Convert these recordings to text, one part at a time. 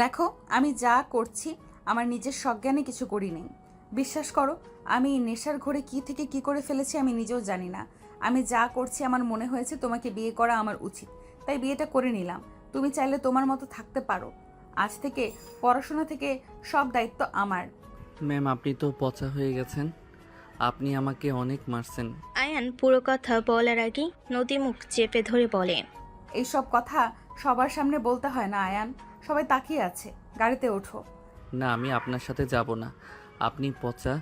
দেখো, আমি যা করছি আমার নিজের সজ্ঞানে কিছু করি নেই। বিশ্বাস করো, আমি নেশার ঘোরে কি থেকে কি করে ফেলেছি আমি নিজেও জানি না। আমি যা করছি আমার মনে হয়েছে তোমাকে বিয়ে করা আমার উচিত, তাই বিয়েটা করে নিলাম। তুমি চাইলে তোমার মতো থাকতে পারো। আজ থেকে পড়াশোনা থেকে সব দায়িত্ব আমার। ম্যাম, আপনি তো পচা হয়ে গেছেন। আপনি আমাকে অনেক মারছেন। আয়ান পুরো কথা বলার আগেই নদী মুখ চেপে ধরে বলে, এইসব কথা সবার সামনে বলতে হয় না আয়ান। সবাই তাকিয়ে আছে, গাড়িতে ওঠো। না, আমি আপনার সাথে যাব না। আপনি পচা,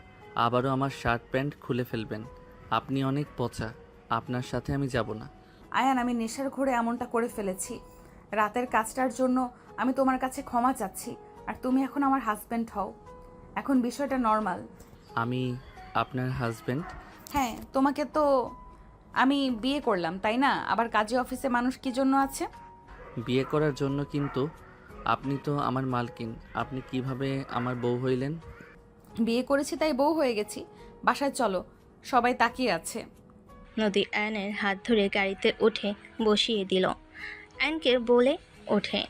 আবারও আমার শার্ট প্যান্ট খুলে ফেলবেন। আপনি অনেক পচা, আপনার সাথে আমি যাব না। আয়ান, আমি নেশার ঘোরে এমনটা করে ফেলেছি। রাতের কাজটার জন্য আমি তোমার কাছে ক্ষমা চাচ্ছি। আর তুমি এখন আমার হাজব্যান্ড হও। এখন বিষয়টা নর্মাল। আমি আপনার হাজব্যান্ড? হ্যাঁ, তোমাকে তো আমি বিয়ে করলাম, তাই না? আবার কাজী অফিসে মানুষ কি জন্য আছে? বিয়ে করার জন্য, কিন্তু আপনি তো আমার মালকিন। আপনি কিভাবে আমার বউ হইলেন? বিয়ে করেছি তাই বউ হয়ে গেছি। বাসায় চলো, সবাই তাকিয়ে আছে। নদী আয়নের হাত ধরে গাড়িতে উঠে বসিয়ে দিল। আয়নকে বলে ওঠে,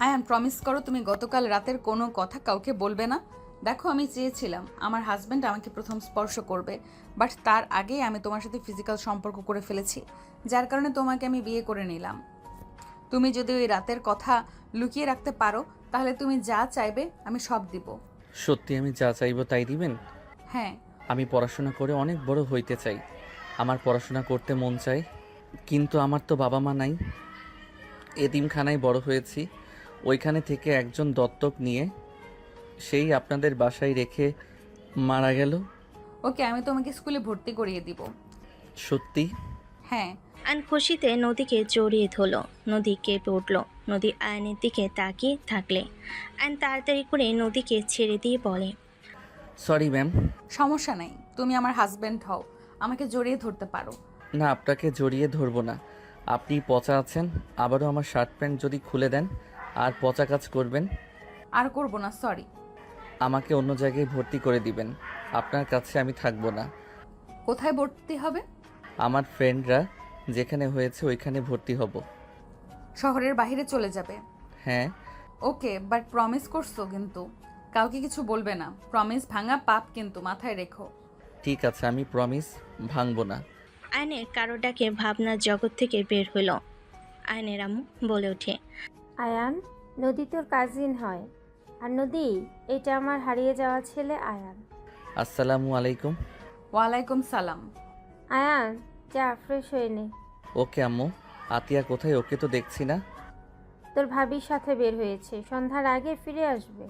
আয়ান, প্রমিস করো তুমি গতকাল রাতের কোনো কথা কাউকে বলবে না। দেখো, আমি চেয়েছিলাম আমার হাজব্যান্ড আমাকে প্রথম স্পর্শ করবে, বাট তার আগেই আমি তোমার সাথে ফিজিক্যাল সম্পর্ক করে ফেলেছি, যার কারণে তোমাকে আমি বিয়ে করে নিলাম। তুমি যদি ওই রাতের কথা লুকিয়ে রাখতে পারো তাহলে তুমি যা চাইবে আমি সব দিব। সত্যি আমি যা চাইবো তাই দিবেন? হ্যাঁ। আমি পড়াশোনা করে অনেক বড় হইতে চাই। আমার পড়াশোনা করতে মন চায়, কিন্তু আমার তো বাবা মা নাই। এতিমখানায় বড় হয়েছি। ওইখানে থেকে একজন দত্তক নিয়ে সেই আপনাদের বাসায় রেখে মারা গেল। ওকে, আমি তোমাকে স্কুলে ভর্তি করিয়ে দিব। সত্যি? হ্যাঁ। আয়ন খুশিতে নদীকে জড়িয়ে ধরল। নদী কেঁপে উঠল। নদী আয়নের দিকে তাকিয়ে থাকলে আয়ন তাড়াতাড়ি করে নদীকে ছেড়ে দিয়ে বলে, সরি ম্যাম। সমস্যা নেই, তুমি আমার হাজব্যান্ড হও, আমাকে জড়িয়ে ধরতে পারো। না, আপনাকে জড়িয়ে ধরবো না। আপনি পচা আছেন। আবারও আমার শার্ট প্যান্ট যদি খুলে দেন আর পচা কাজ করবেন। আর করব না, সরি। আমাকে অন্য জায়গায় ভর্তি করে দিবেন। আপনার কাছে আমি থাকবো না। কোথায় ভর্তি হবে? আমার ফ্রেন্ডরা যেখানে হয়েছে ওইখানে ভর্তি হব। শহরের বাইরে চলে যাবে? হ্যাঁ। ওকে, বাট প্রমিস করছো কিন্তু? কাউকে কিছু বলবে না, প্রমিস ভাঙা পাপ কিন্তু, মাথায় রেখো। ঠিক আছে, আমি প্রমিস ভাঙবো না। আয়নের কারো ডাকে ভাবনার জগৎ থেকে বের হলো। আয়নের আম্মু বলে ওঠে, আয়ান, নদী তোর কাজিন হয়। আর নদী, এটা আমার হারিয়ে যাওয়া ছেলে আয়ান। আসসালামু আলাইকুম। ওয়ালাইকুম সালাম। আয়ান, যা ফ্রেশ হয়ে নে। ওকে আম্মু। আতিয়া কোথায়? ওকে তো দেখছি না। তোর ভাবির সাথে বের হয়েছে, সন্ধ্যার আগে ফিরে আসবে।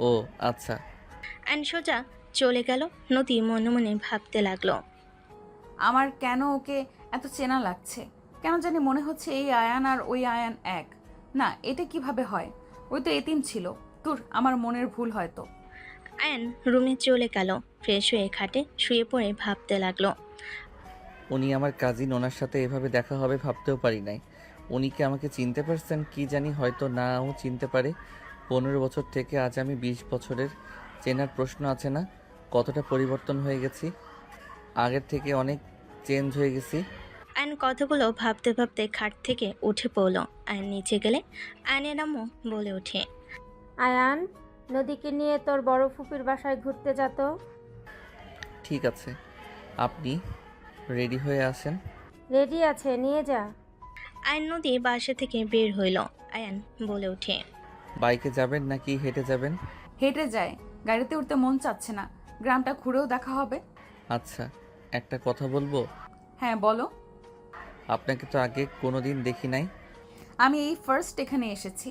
ও আচ্ছা। আয়ন সোজা চলে গেল। নদী মনে মনে ভাবতে লাগলো, আমার কেন ওকে এত চেনা লাগছে? কেন জানি মনে হচ্ছে এই আয়ান আর ওই আয়ান এক। না, এটা কিভাবে হয়? ওই তো এতিম ছিল। তোর আমার মনের ভুল হয়তো। আয়ন রুমে চলে গেল। ফ্রেশ হয়ে খাটে শুয়ে পড়ে ভাবতে লাগলো। উনি আমার কাজিন, ওনার সাথে এভাবে দেখা হবে ভাবতেও পারি নাই। উনি কি আমাকে চিনতে পারছেন কি জানি, হয়তো নাও চিনতে পারে। 15 বছর থেকে আজ আমি 20 বছরের। চেনার প্রশ্ন আছে না? কতটা পরিবর্তন হয়ে গেছি, আগের থেকে অনেক চেঞ্জ হয়ে গেছি। আয়ন কথাগুলো ভাবতে ভাবতে খাট থেকে উঠে পড়লো। আয়ন নিচে গেলে আয়নের আম্মু বলে ওঠে, আয়ান, নদীকে নিয়ে তোর বড় ফুপির বাসায় ঘুরতে যেত। ঠিক আছে, আপনি রেডি হয়ে আসেন। রেডি আছে, নিয়ে যা। আয়ন নদী বাসা থেকে বের হইল। আয়ান বলে ওঠে, বাইকে যাবেন নাকি হেঁটে যাবেন? হেঁটে যায়, গাড়িতে উঠতে মন চাচ্ছে না। গ্রামটা ঘুরেও দেখা হবে। আচ্ছা, একটা কথা বলবো? হ্যাঁ, বলো। আপনাকে তো আগে কোনো দিন দেখি নাই। আমি এই ফার্স্ট এখানে এসেছি।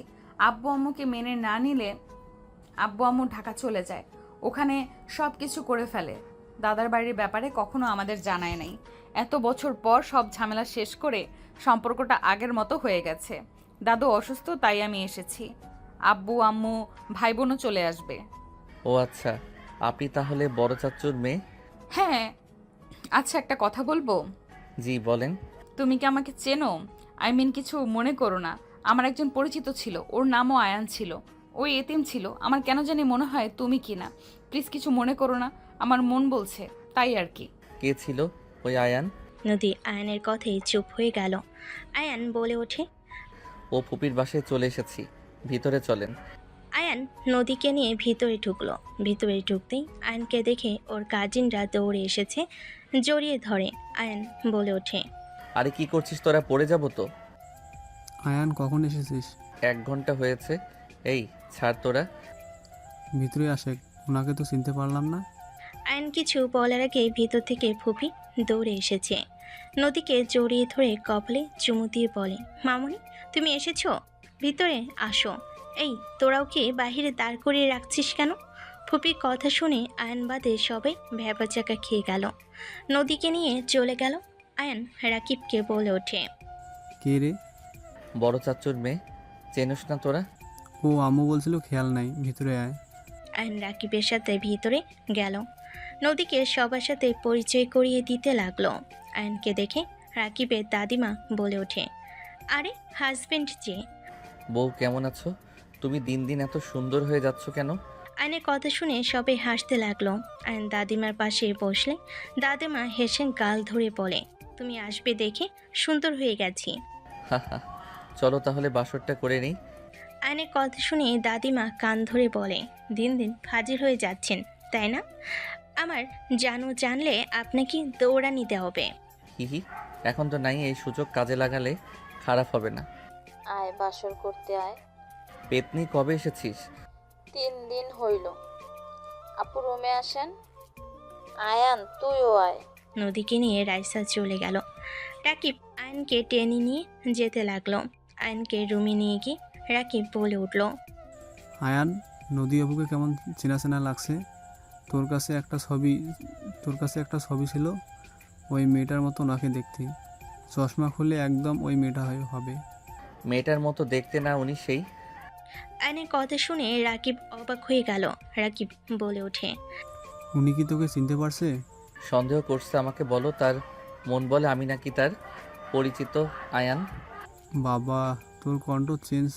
আব্বু আম্মুকে মেনে না নিলে আব্বু আম্মু ঢাকা চলে যায়, ওখানে সব কিছু করে ফেলে। দাদার বাড়ির ব্যাপারে কখনো আমাদের জানায় নাই। এত বছর পর সব ঝামেলা শেষ করে সম্পর্কটা আগের মতো হয়ে গেছে। দাদু অসুস্থ, তাই আমি এসেছি। আব্বু আম্মু ভাই বোনও চলে আসবে। ও আচ্ছা, আপনি তাহলে বড় চাচ্চুর মেয়ে? হ্যাঁ। আচ্ছা, একটা কথা বলবো? জি বলেন। তুমি কি আমাকে চেনো? আই মিন, কিছু মনে করো না। আমার একজন পরিচিত ছিল, ওর নামও আয়ান ছিল। ওই এতিম ছিল। আমার কেন জানি মনে হয় তুমি কি না। প্লিজ কিছু মনে করো না, আমার মন বলছে, তাই আর কি। কে ছিল ওই আয়ান? নদী আয়নের কথাই চুপ হয়ে গেল। আয়ান বলে ওঠে, ও ফুপির বাসায় চলে এসেছি, ভিতরে চলেন। আয়ান নদীকে নিয়ে ভিতরে ঢুকলো। ভিতরে ঢুকতেই আয়ানকে দেখে ওর কাজিনরা দৌড়ে এসেছে, জড়িয়ে ধরে। আয়ান বলে ওঠে, আরে কি করছিস তোরা, পড়ে যাব তো। আয়ান কখন এসেছিস? 1 ঘন্টা হয়েছে। এই ছাড় তোরা। ভিতরে আসে, ওনাকে তো চিনতে পারলাম না। আয়ান কিছু বলার আগে ভিতর থেকে ফুপি দৌড়ে এসেছে। নদীকে জড়িয়ে ধরে কপালে চুমু দিয়ে বলে, মামুনি তুমি এসেছো, ভিতরে আসো। এই তোরাও কি বাহিরে দাঁড় করিয়ে রাখছিস কেন? ফুপির কথা শুনে আয়ান বাদে সবাই ভ্যাবাচাকা খেয়ে গেল। নদীকে নিয়ে চলে গেল। আয়ান রাকিবকে বলে ওঠে, কে রে? বড় চাচুর মেয়ে, চেনস না তোরা? ও আম্মু বলছিল খেয়াল নাই, ভিতরে আয়। আয়ান রাকিবের সাথে ভিতরে গেল। নদীকে সবার সাথে পরিচয় করিয়ে দিতে লাগলো। আয়ানকে দেখে রাকিবের দাদিমা বলে ওঠে, আরে হাজবেন্ড যে। বউ কেমন আছো? তুমি দিন দিন এত সুন্দর হয়ে যাচ্ছ কেন? আয়নের কথা শুনে সবাই হাসতে লাগলো। আয়ন দাদিমার পাশে বসলে দাদিমা হেসে গাল ধরে বলে, তুমি আসবে দেখে সুন্দর হয়ে গেছি। হাহা, চলো তাহলে বাসরটা করে নেই। আয়নের কথা শুনে দাদিমা কান ধরে বলে, দিন দিন ফাজিল হয়ে যাচ্ছেন তাই না? আমার জানলে আপনাকে দৌড়ানি দিতে হবে। হিহি, এখন তো নাই, এই সুযোগ কাজে লাগালে খারাপ হবে না। আয় বাসর করতে আয়। পেতনি কবে এসেছিস? 3 দিন হইল। আপু রুমে আসেন। আয়ান তুইও আয়। নদীকে নিয়ে রাইসা চলে গেল। রাকিব আয়নকে টেনে নিয়ে যেতে লাগলো। আয়নকে রুমে নিয়ে গিয়ে রাকিব বলে উঠল, আয়ান, নদী আপুকে কেমন চেনা চেনা লাগছে। তোর কাছে একটা ছবি ছিল, ওই মেয়েটার মতো ওনাকে দেখতে। চশমা খুলে একদম ওই মেয়েটা হবে। মেয়েটার মতো দেখতে না উনি সেই? আয়নের কথা শুনে রাকিব অবাক হয়ে গেল। রাকিব বলে ওঠে, উনি কি তোকে চিনতে পারছে? সন্দেহ করছে আমাকে, বলো তার মন বলে আমি নাকি তার পরিচিত আয়ান। বাবা, তোর কণ্ঠ চেঞ্জ,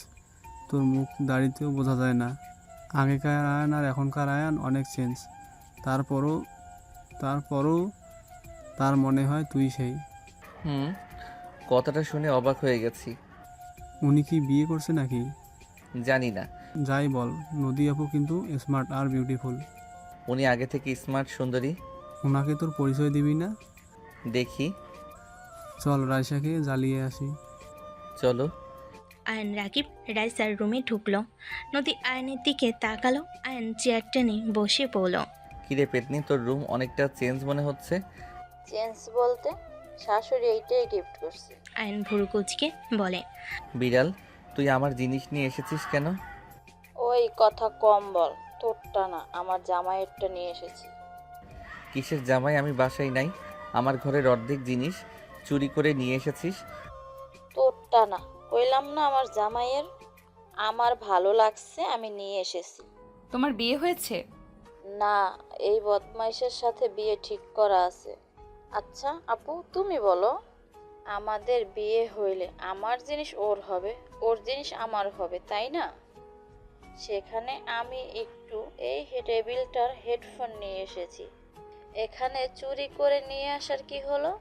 তোর মুখ দাড়িতেও বোঝা যায় না। আগেকার আয়ান আর এখনকার আয়ান অনেক চেঞ্জ। তারপরও তার মনে হয় তুই সেই। হুম, কথাটা শুনে অবাক হয়ে গেছি। উনি কি বিয়ে করছে নাকি? জানি না। যাই বল, নদী আপু কিন্তু স্মার্ট আর বিউটিফুল। উনি আগে থেকে স্মার্ট সুন্দরী। ওনাকে তোর পরিচয় দিবি না? দেখি, চল রাইসাকে জ্বালিয়ে আসি। চলো। আয়ন রাকিব রাইসার রুমে ঢুকলো। নদী আয়নের দিকে তাকালো। আয়ন চেয়ার টেনে বসে পড়ল। কিরে পেতনি, তোর রুম অনেকটা চেঞ্জ মনে হচ্ছে। চেঞ্জ বলতে শাশুড়ি এইটাই গিফট করছে। আয়ন ভুরু কুচকে বলে, বিড়াল, তুই আমার জিনিস নিয়ে এসেছিস কেন? ওই কথা কম বল, তোরটা না আমার জামাইয়েরটা নিয়ে এসেছি। কিসের জামাই? আমি বাসায় নাই, আমার ঘরের অর্ধেক জিনিস চুরি করে নিয়ে এসেছিস। তোরটা না, কইলাম না আমার জামাইয়ের। আমার ভালো লাগছে আমি নিয়ে এসেছি। তোমার বিয়ে হয়েছে? না, এই বদমাইশের সাথে বিয়ে ঠিক করা আছে। আচ্ছা আপু তুমি বলো, আমাদের বিয়ে হইলে আমার জিনিস ওর হবে, ওর জিনিস আমার হবে, তাই না? সেখানে আমি একটু এই টেবিলটার হেডফোন নিয়ে এসেছি। এখানে চুরি করে নিয়ে আসার কি হলো?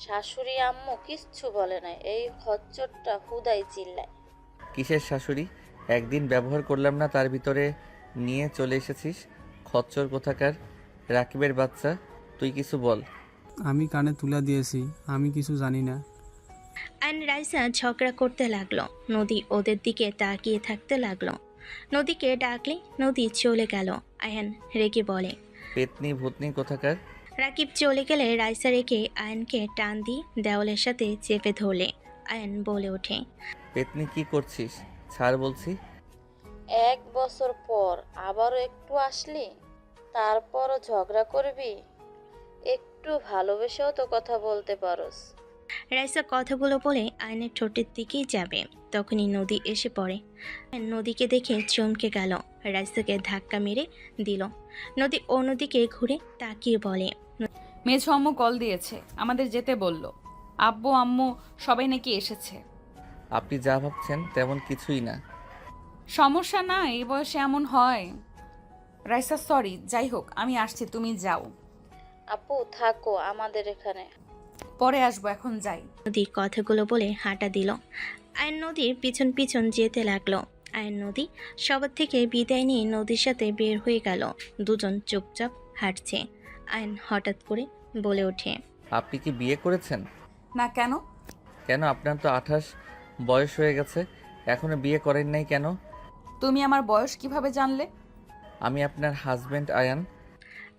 শাশুড়ি আম্মু কিচ্ছু বলে নাই, এই খচ্চরটা হুদাই চিল্লায়। কিসের শাশুড়ি? একদিন ব্যবহার করলাম না, তার ভিতরে নিয়ে চলে এসেছিস। খচ্চর কোথাকার, রাকিবের বাচ্চা। তুই কিছু বল। আমি কানে তুলা দিয়েছি, আমি কিছু জানি না। আয়ন রাইসা ঝগড়া করতে লাগলো। নদী ওদের দিকে তাকিয়ে থাকতে লাগলো। নদীকে ডাকলে নদী চলে গেল। আয়ন রেগে বলে, পেতনি ভূতনি কোথাকার। রাকিব চলে গেলে রাইসা রেখে আয়নকে টান দিয়ে দেওয়ালের সাথে চেপে ধরলে। আয়ন বলে ওঠে, পেতনি কি করছিস? ছাড় বলছি। 1 বছর পর আবারও একটু আসলি, তারপরও ঝগড়া করবি? একটু ভালোবেসেও তো কথা বলতে পারোস। রাইসা কথাগুলো বলে আয়নের ঠোঁটের দিকেই যাবে, তখনই নদী এসে পড়ে। আয়ন নদীকে দেখে চমকে গেল। রাইসাকে ধাক্কা মেরে দিল। নদী অন্যদিকে ঘুরে তাকিয়ে বলে, মেঝো আম্মু কল দিয়েছে, আমাদের যেতে বলল। আব্বু আম্মু সবাই নাকি এসেছে। আপনি যা ভাবছেন তেমন কিছুই না। সমস্যা না, এই বয়সে এমন হয়। রাইসা সরি, যাই হোক আমি আসছি, তুমি যাও। আপু থাকো আমাদের এখানে। পরে আসবো, এখন যাই। নদী কথাগুলো বলে হাঁটা দিল। আয়ন নদীর পিছন পিছন যেতে লাগলো। আয়ন নদী সবার থেকে বিদায় নিয়ে নদীর সাথে বের হয়ে গেল। দুজন চুপচাপ হাঁটছে। আয়ন হঠাৎ করে বলে ওঠে, আপনি কি বিয়ে করেছেন? না, কেন? কেন, আপনার তো 28 বয়স হয়ে গেছে, এখনো বিয়ে করেন নাই কেন? তুমি আমার বয়স কিভাবে জানলে? আমি আপনার হাজবেন্ড আয়ান।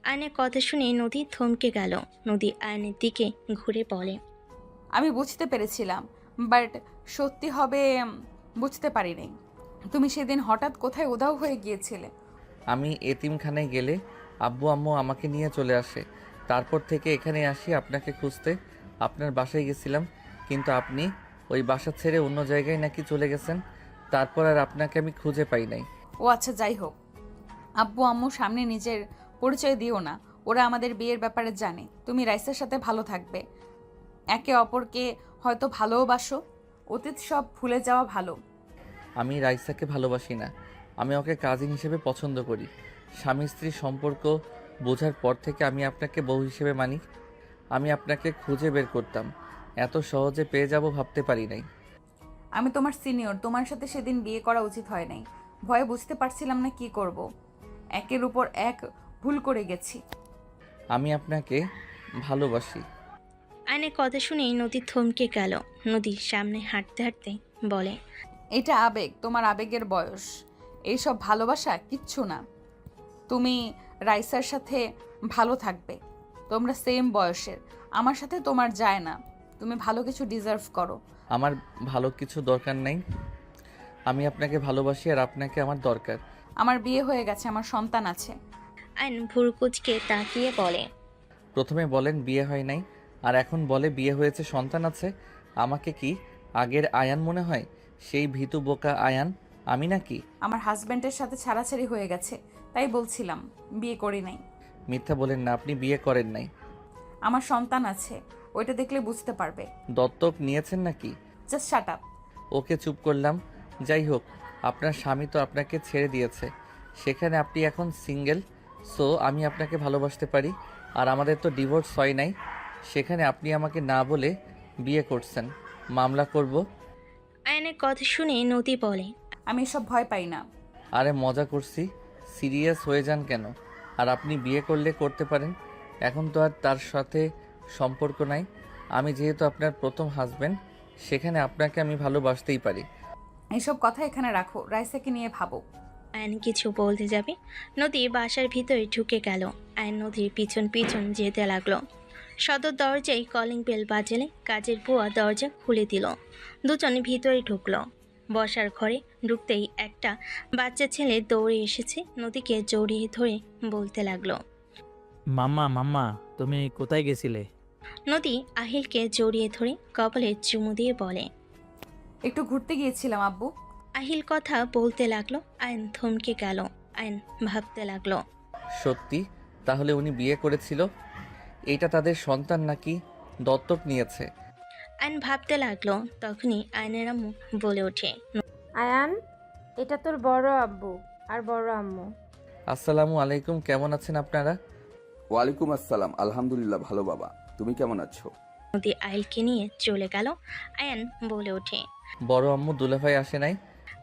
আয়নের কথা শুনে নদী থমকে গেল। নদী আয়নের দিকে ঘুরে বলে, আমি বুঝতে পেরেছিলাম, বাট সত্যি হবে বুঝতে পারিনি। তুমি সেদিন হঠাৎ কোথায় উধাও হয়ে গিয়েছিলে? আমি এতিমখানায় গেলে আব্বু আম্মু আমাকে নিয়ে চলে আসে। তারপর থেকে এখানে আসি আপনাকে খুঁজতে। আপনার বাসায় গেছিলাম, কিন্তু আপনি ওই বাসা ছেড়ে অন্য জায়গায় নাকি চলে গেছেন। তারপর আর আপনাকে আমি খুঁজে পাই নাই। ও আচ্ছা, যাই হোক, আব্বু আম্মু সামনে নিজের পরিচয় দিও না। ওরা আমাদের বিয়ের ব্যাপারে জানে। তুমি রাইসার সাথে ভালো থাকবে, একে অপরকে হয়তো ভালোবাসো। অতীত সব ভুলে যাওয়া ভালো। আমি রাইসাকে ভালোবাসি না, আমি ওকে কাজিন হিসেবে পছন্দ করি। স্বামী স্ত্রীর সম্পর্ক বোঝার পর থেকে আমি আপনাকে বউ হিসেবে মানি। আমি আপনাকে খুঁজে বের করতাম, এত সহজে পেয়ে যাব ভাবতে পারি নাই। আমি তোমার সিনিয়র, তোমার সাথে সেদিন বিয়ে করা উচিত হয় নাই। ভয়ে বুঝতে পারছিলাম না কি করব। একের উপর এক ভুল করে গেছি। আমি আপনাকে ভালোবাসি। আয়নের কথা শুনেই নদী থমকে গেল। নদীর সামনে হাঁটতে হাঁটতে বলে, এটা আবেগ, তোমার আবেগের বয়স। এইসব ভালোবাসা কিচ্ছু না। তুমি রাইসার সাথে ভালো থাকবে, তোমরা সেম বয়সের। আমার সাথে তোমার যায় না। তুমি ভালো কিছু ডিজার্ভ করো। আমার ভালো কিছু দরকার নাই, আমি আপনাকে ভালোবাসি আর আপনাকে আমার দরকার। আমার বিয়ে হয়ে গেছে, আমার সন্তান আছে। আয়ন ভুরকুচকে তাকিয়ে বলে, প্রথমে বলেন বিয়ে হয় নাই, আর এখন বলে বিয়ে হয়েছে, সন্তান আছে। আমাকে কি আগের আয়ান মনে হয়? সেই ভীতু বোকা আয়ান আমি নাকি? আমার হাজব্যান্ডের সাথে ছাড়াছাড়ি হয়ে গেছে, তাই বলছিলাম বিয়ে করি নাই। মিথ্যা বলেন না, আপনি বিয়ে করেন নাই। আমার সন্তান আছে, ওইটা দেখলে বুঝতে পারবে। দত্তক নিয়েছেন নাকি? Just shut up. ওকে, চুপ করলাম। যাই হোক, আপনার স্বামী তো আপনাকে ছেড়ে দিয়েছে, সেখানে আপনি এখন সিঙ্গেল। সো আমি আপনাকে ভালোবাসতে পারি। আর আমাদের তো ডিভোর্স হয় নাই, সেখানে আপনি আমাকে না বলে বিয়ে করছেন, মামলা করব। আয়নের কথা শুনে নদী বলে, আমি এসব ভয় পাই না। আরে মজা করছি, সিরিয়াস হয়ে যান কেন? আর আপনি বিয়ে করলে করতে পারেন, এখন তো আর তার সাথে সম্পর্ক নাই। আমি যেহেতু আপনার প্রথম হাজবেন্ড, সেখানে আপনাকে আমি ভালোবাসতেই পারি। এইসব কথা এখানে রাখো, রাইসাকে নিয়ে ভাবো। আয়ন কিছু বলতে যাবে, নদী বাসার ভিতরে ঢুকে গেল। আয়ন নদীর পিছন পিছন যেতে লাগলো। সদর দরজায় কলিং বেল বাজলে কাজের বুয়া দরজা খুলে দিল। দুজন ভিতরে ঢুকলো। বসার ঘরে ঢুকতেই একটা বাচ্চা ছেলে দৌড়ে এসেছে, নদীকে জড়িয়ে ধরে বলতে লাগলো, মাম্মা মাম্মা, তুমি কোথায় গেছিলে? নদী আহিলকে জড়িয়ে ধরে কপালে চুমু দিয়ে বলে, একটু ঘুরতে গিয়েছিলাম আব্বু। আহিল কথা বলতে লাগলো। আয়ন থমকে গেল। আয়ন ভাবতে লাগলো, সত্যি? তাহলে উনি বিয়ে করেছিল? এটা তাদের সন্তান নাকি দত্তক নিয়েছে? আয়ন ভাবতে লাগলো। তখনই আয়নের আম্মু বলে ওঠে, আয়ান, এটা তোর বড় আব্বু আর বড় আম্মু। আসসালামু আলাইকুম, কেমন আছেন আপনারা? ওয়ালাইকুম আসসালাম, আলহামদুলিল্লাহ ভালো বাবা, তুমি কেমন আছো? নদী আহিলকে নিয়ে চলে গেল। আয়ন বলে ওঠে, বড় আম্মু দুলাভাই আসে নাই?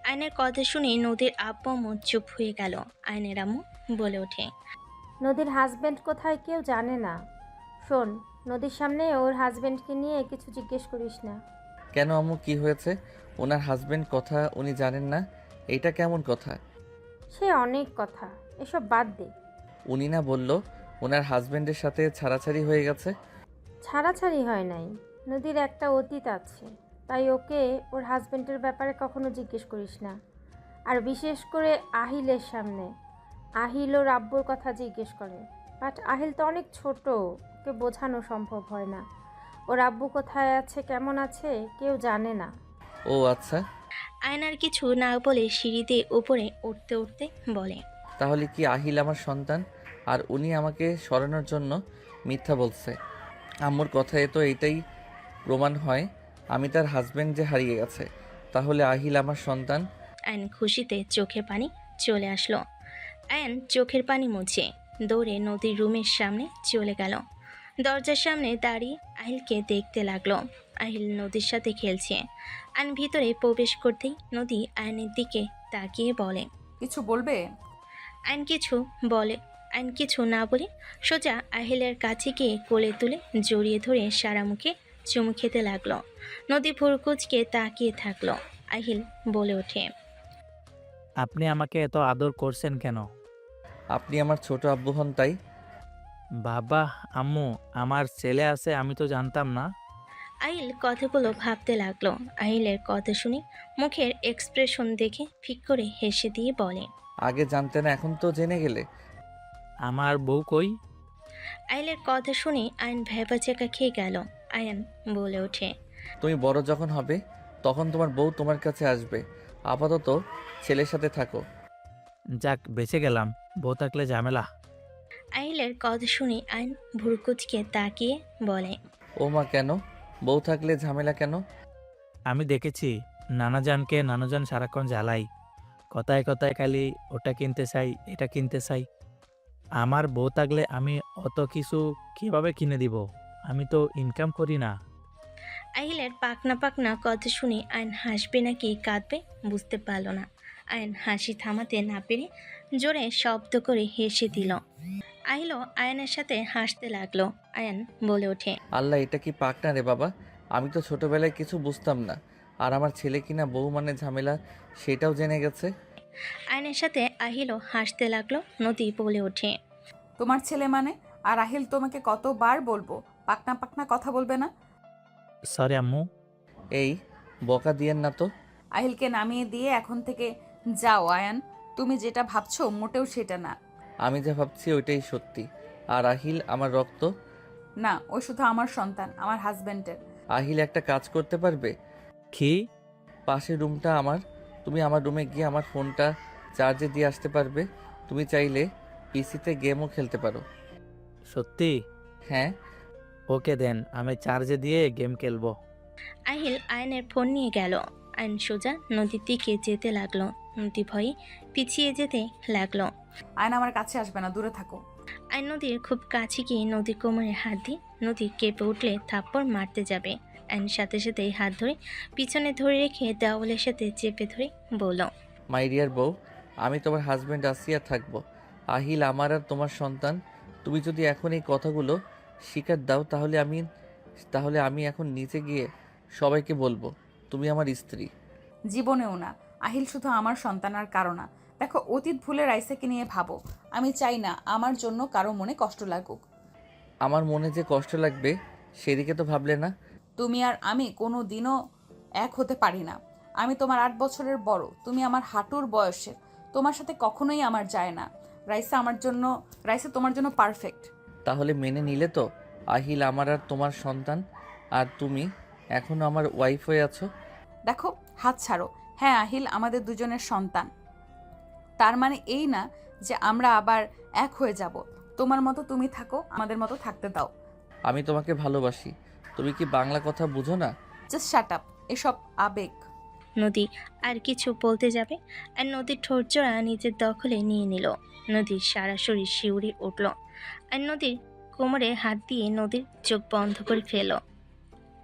আয়নের কথা শুনে নদীর আব্বু আম্মু চুপ হয়ে গেল। আয়নের আম্মু বলে ওঠে, নদীর হাজবেন্ড কোথায় কেউ জানে না। শোন, নদীর সামনে ওর হাজবেন্ডকে নিয়ে কিছু জিজ্ঞেস করিস না। কেন আম্মু, কি হয়েছে? ওনার হাজবেন্ড কথা উনি জানেন না, এইটা কেমন কথা? সে অনেক কথা, এসব বাদ দে। উনি না বলল ওনার হাজবেন্ডের সাথে ছাড়াছাড়ি হয়ে গেছে? ছাড়াছাড়ি হয় নাই, নদীর একটা অতীত আছে, তাই ওকে ওর হাজবেন্ডের ব্যাপারে কখনো জিজ্ঞেস করিস না। আর বিশেষ করে আহিলের সামনে। আহিল ওর আব্বুর কথা জিজ্ঞেস করে, বাট আহিল তো অনেক ছোট, ওকে বোঝানো সম্ভব হয় না। ওর আব্বু কোথায় আছে, কেমন আছে, কেউ জানে না। ও আচ্ছা, আয়নার কিছু না বলে সিঁড়িতে উপরে উঠতে উঠতে বলে, তাহলে কি আহিল আমার সন্তান আর উনি আমাকে সরানোর জন্য মিথ্যা বলছে? আম্মুর কথায় তো এইটাই প্রমাণ হয় আমি তার হাজবেন্ড যে হারিয়ে গেছে, তাহলে আহিল আমার সন্তান। আয়ন খুশিতে চোখে পানি চলে আসলো। আয়ন চোখের পানি মুছে দৌড়ে নদীর রুমের সামনে চলে গেল। দরজার সামনে দাঁড়িয়ে আহিলকে দেখতে লাগলো। আহিল নদীর সাথে খেলছে। আয়ন ভিতরে প্রবেশ করতেই নদী আয়নের দিকে তাকিয়ে বলে। কিছু বলবে? আইন কিছু বলে আইন কিছু না বলে সোজা আহিলের কাছে গিয়ে কোলে তুলে জড়িয়ে ধরে সারা মুখে চুমু খেতে লাগলো। নদী ভুরকুচকে তাকিয়ে থাকলো। আহিল বলে ওঠে। আপনি আমাকে এত আদর করছেন কেন? আপনি আমার ছোট আব্বু হন তাই। বাবা, আম্মু, আমার ছেলে আছে আমি তো জানতাম না। আহিল কথাগুলো ভাবতে লাগলো। আহিলের কথা শুনে মুখের এক্সপ্রেশন দেখে ফিক করে হেসে দিয়ে বলে। আগে জানতে না, এখন তো জেনে গেলে। আমার বউ কই? আহিলের কথা শুনে আইন ভ্যাবাচাকা খেয়ে গেল। আয়ান বলে ওঠে। তুমি বড় যখন হবে তখন তোমার বউ তোমার কাছে আসবে। আপাতত ছেলের সাথে থাকো। যাক, বেঁচে গেলাম। বউ থাকলে ঝামেলা। আহিলের কথা শুনে আইন ভুরকুচকে তাকিয়ে বলে। ও মা, কেন? বউ থাকলে ঝামেলা কেন? আমি দেখেছি নানাজানকে নানাজান সারাক্ষণ জ্বালাই। কথায় কথায় খালি ওটা কিনতে চাই, এটা কিনতে চাই। আমার বউ থাকলে আমি অত কিছু কিভাবে কিনে দিব? আমি তো ইনকাম করি না। আহিলের পাকনা পাকনা কথা শুনে আইন হাসবে নাকি কাঁদবে বুঝতে পারল না। আইন হাসি থামাতে না পেরে জোরে শব্দ করে হেসে দিল। আহিলও আয়নের সাথে হাসতে লাগলো। আয়ান বলে ওঠে। আল্লাহ, এটা কি পাক না রে বাবা? আমি তো ছোটবেলায় কিছু বুঝতাম না, আর আমার ছেলে কিনা বউ মানে ঝামেলা সেটাও জেনে গেছে। আয়নের সাথে আহিলও হাসতে লাগলো। নদী বলে ওঠে। তোমার ছেলে মানে? আর আহিল তোমাকে কতবার বলবো পাকনা পাকনা কথা বলবে না? সরি আম্মু। এই বকা দিয়েন না তো। আহিলকে নামিয়ে দিয়ে এখন থেকে যাও আয়ান। তুমি যেটা ভাবছো মোটেও সেটা না। আমি যা ভাবছি ওইটাই সত্যি। আর আহিল আমার রক্ত। না, ও শুধু আমার সন্তান, আমার হাজবেন্ডের। আহিল একটা কাজ করতে পারবে? কি? পাশের রুমটা আমার। তুমি আমার রুমে গিয়ে আমার ফোনটা চার্জে দিয়ে আসতে পারবে। তুমি চাইলে পিসিতে গেমও খেলতে পারো। সত্যি? হ্যাঁ। ওকে দেন, আমি চার্জে দিয়ে গেম খেলবো। আহিল আয়নের ফোন নিয়ে গেল। আইন সোজা নদীর দিকে যেতে লাগলো। নদী ভয়ে পিছিয়ে যেতে লাগলো। আয়ন আমার কাছে আসবে না, দূরে থাকো। আইন নদীর খুব কাছে গিয়ে নদীর কোমরে হাত দিয়ে নদী কেঁপে উঠলে থাপ্পড় মারতে যাবে। আইন সাথে সাথে হাত ধরে পিছনে ধরে রেখে দেওয়ালের সাথে চেপে ধরে বলল। মাইরিয়ার বউ, আমি তোমার হাজব্যান্ড আসিয়া থাকবো। আহিল আমার আর তোমার সন্তান। তুমি যদি এখন এই কথাগুলো স্বীকার দাও তাহলে আমি এখন নিচে গিয়ে সবাইকে বলবো তুমি আমার স্ত্রী। জীবনেও না। আহিল শুধু আমার সন্তান আর কারো না। দেখো, অতীত ভুলে রাইসাকে নিয়ে ভাবো। আমি চাই না আমার জন্য কারো মনে কষ্ট লাগুক। আমার মনে যে কষ্ট লাগবে সেদিকে তো ভাবলে না। তুমি আর আমি কোনো দিনও এক হতে পারি না। আমি তোমার 8 বছরের বড়, তুমি আমার হাঁটুর বয়সের। তোমার সাথে কখনোই আমার যায় না। রাইসা তোমার জন্য পারফেক্ট। তাহলে মেনে নিলে তো আহিল আমার আর তোমার সন্তান, আর তুমি এখনো আমার ওয়াইফ হয়ে আছো। দেখো, হাত ছাড়ো। হ্যাঁ, আহিল আমাদের দুজনের সন্তান। তার মানে এই না যে আমরা আবার এক হয়ে যাব। তোমার মতো তুমি থাকো, আমাদের মতো থাকতে দাও। আমি তোমাকে ভালোবাসি। তুমি কি বাংলা কথা বুঝো না? Just shut up. এসব আবেগ। নদী আর কিছু বলতে যাবে আর নদীর ঠোঁট জোড়া নিজের দখলে নিয়ে নিল। নদীর সারা শরীর শিউরে উঠল। আর নদীর কোমরে হাত দিয়ে নদীর চোখ বন্ধ করে ফেল।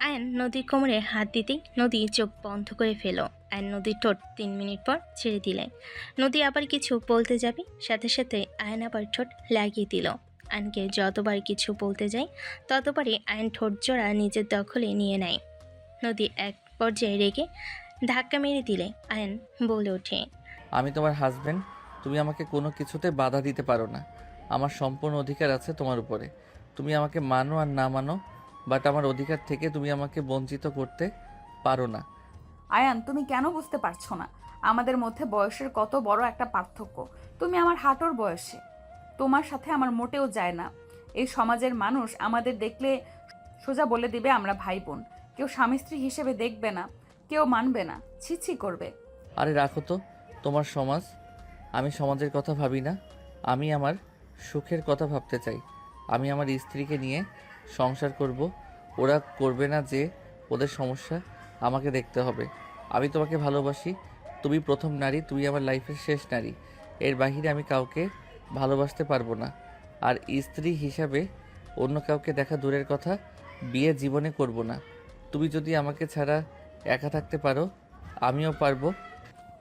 আয়ন নদীর কোমরে হাত দিতেই নদী চোখ বন্ধ করে ফেল। আর নদীর ঠোঁট 3 মিনিট পর ছেড়ে দিলে। নদী আবার কিছু বলতে যাবে, সাথে সাথে আয়ন আবার ঠোঁট লাগিয়ে দিল। আয়নকে যতবার কিছু বলতে যায় ততবারই আয়ন ঠোঁট জোড়া নিজের দখলে নিয়ে নেয়। নদী এক পর্যায়ে রেগে ধাক্কা মেরে দিলে আয়ন বলে ওঠে। আমি তোমার হাজব্যান্ড। তুমি আমাকে কোনো কিছুতে বাধা দিতে পারো না। আমার সম্পূর্ণ অধিকার আছে তোমার উপরে। তুমি আমাকে মানো আর না মানো, বাট আমার অধিকার থেকে তুমি আমাকে বঞ্চিত করতে পারো না। আয়ান, তুমি কেন বুঝতে পারছো না আমাদের মধ্যে বয়সের কত বড় একটা পার্থক্য? তুমি আমার হাঁটুর বয়সে। তোমার সাথে আমার মোটেও যায় না। এই সমাজের মানুষ আমাদের দেখলে সোজা বলে দিবে আমরা ভাই বোন। কেউ স্বামী স্ত্রী হিসেবে দেখবে না, কেউ মানবে না, ছি করবে। আরে রাখো তো তোমার সমাজ। আমি সমাজের কথা ভাবি না, আমি আমার সুখের কথা ভাবতে চাই। আমি আমার স্ত্রীকে নিয়ে সংসার করব। ওরা করবে না যে ওদের সমস্যা আমাকে দেখতে হবে। আমি তোমাকে ভালোবাসি। তুমি প্রথম নারী, তুমি আমার লাইফের শেষ নারী। এর বাহিরে আমি কাউকে ভালোবাসতে পারবো না। আর স্ত্রী হিসাবে অন্য কাউকে দেখা দূরের কথা, বিয়ে জীবনে করব না। তুমি যদি আমাকে ছাড়া একা থাকতে পারো, আমিও পারবো।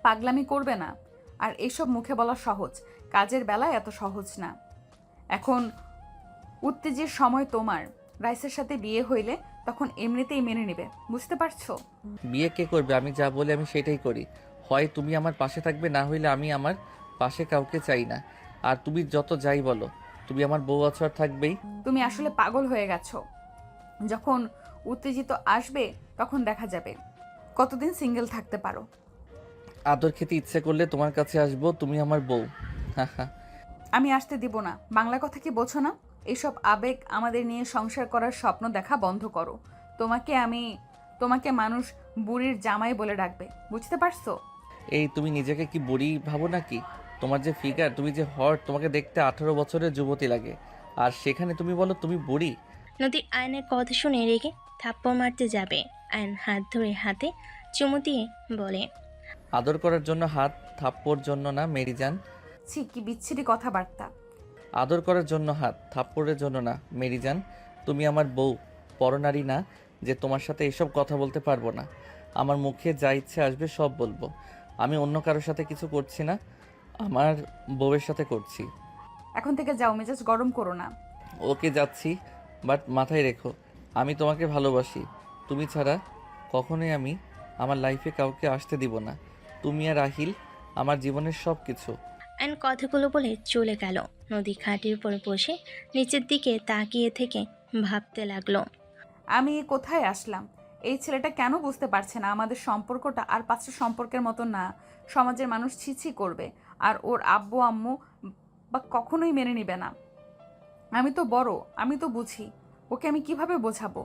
পাগলামি করবে না। আর এসব মুখে বলা সহজ, কাজের বেলায় এত সহজ না। এখন উত্তেজের সময় তোমার। রাইসের সাথে বিয়ে হইলে তখন এমনিতেই মেনে নেবে, বুঝতে পারছো? বিয়ে কে করবে? আমি যা বলি আমি সেটাই করি। হয় তুমি আমার পাশে থাকবে, না হইলে আমি আমার পাশে কাউকে চাই না। আর তুমি যত যাই বলো, তুমি আমার বউ আছো আর থাকবেই। তুমি আসলে পাগল হয়ে গেছো। যখন উত্তেজিত আসবে তখন দেখা যাবে কতদিন সিঙ্গেল থাকতে পারো। আদর খেতে ইচ্ছে করলে তোমার কাছে আসবো, তুমি আমার বউ। হা হা। আমি আসতে দিব না। বাংলা কথা কি বোঝো না? এইসব আবেগ আমাদের নিয়ে সংসার করার স্বপ্ন দেখা বন্ধ করো। তোমাকে মানুষ বুড়ির জামাই বলে ডাকবে, বুঝতে পারছো? এই তুমি নিজেকে কি বুড়ি ভাবো নাকি? তোমার যে ফিগার, তুমি যে হট, তোমাকে দেখতে 18 বছরের যুবতী লাগে। আর সেখানে তুমি বলো তুমি বুড়ি। নদী আয়নের কথা শুনে রেগে থাপ্পড় মারতে যাবে। আয়ন হাত ধরে হাতে চুমু দিয়ে বলে, আদর করার জন্য হাত, থাপ্পড় জন্য না মেরিজান। ছি, কি বিচ্ছিরি কথাবার্তা। আদর করার জন্য হাত, থাপ্পড়ের জন্য না মেরিজান। তুমি আমার বউ, পরনারী না যে তোমার সাথে এসব কথা বলতে পারবো না। আমার মুখে যা ইচ্ছে আসবে সব বলবো। আমি অন্য কারোর সাথে কিছু করছি না, আমার বউয়ের সাথে করছি। এখন থেকে যাও, মেজাজ গরম করো না। ওকে যাচ্ছি, বাট মাথায় রেখো আমি তোমাকে ভালোবাসি। তুমি ছাড়া কখনোই আমি আমার লাইফে কাউকে আসতে দিব না। তুমি আর আহিল আমার জীবনের সব কিছু। আয়ন কথাগুলো বলে চলে গেল। নদী খাটের উপর বসে নিচের দিকে তাকিয়ে থেকে ভাবতে লাগলো। আমি কোথায় আসলাম? এই ছেলেটা কেন বুঝতে পারছে না আমাদের সম্পর্কটা আর 5টা সম্পর্কের মতো না। সমাজের মানুষ ছিছি করবে, আর ওর আব্বু আম্মু বা কখনোই মেনে নিবে না। আমি তো বড়, আমি তো বুঝি। ওকে আমি কিভাবে বোঝাবো?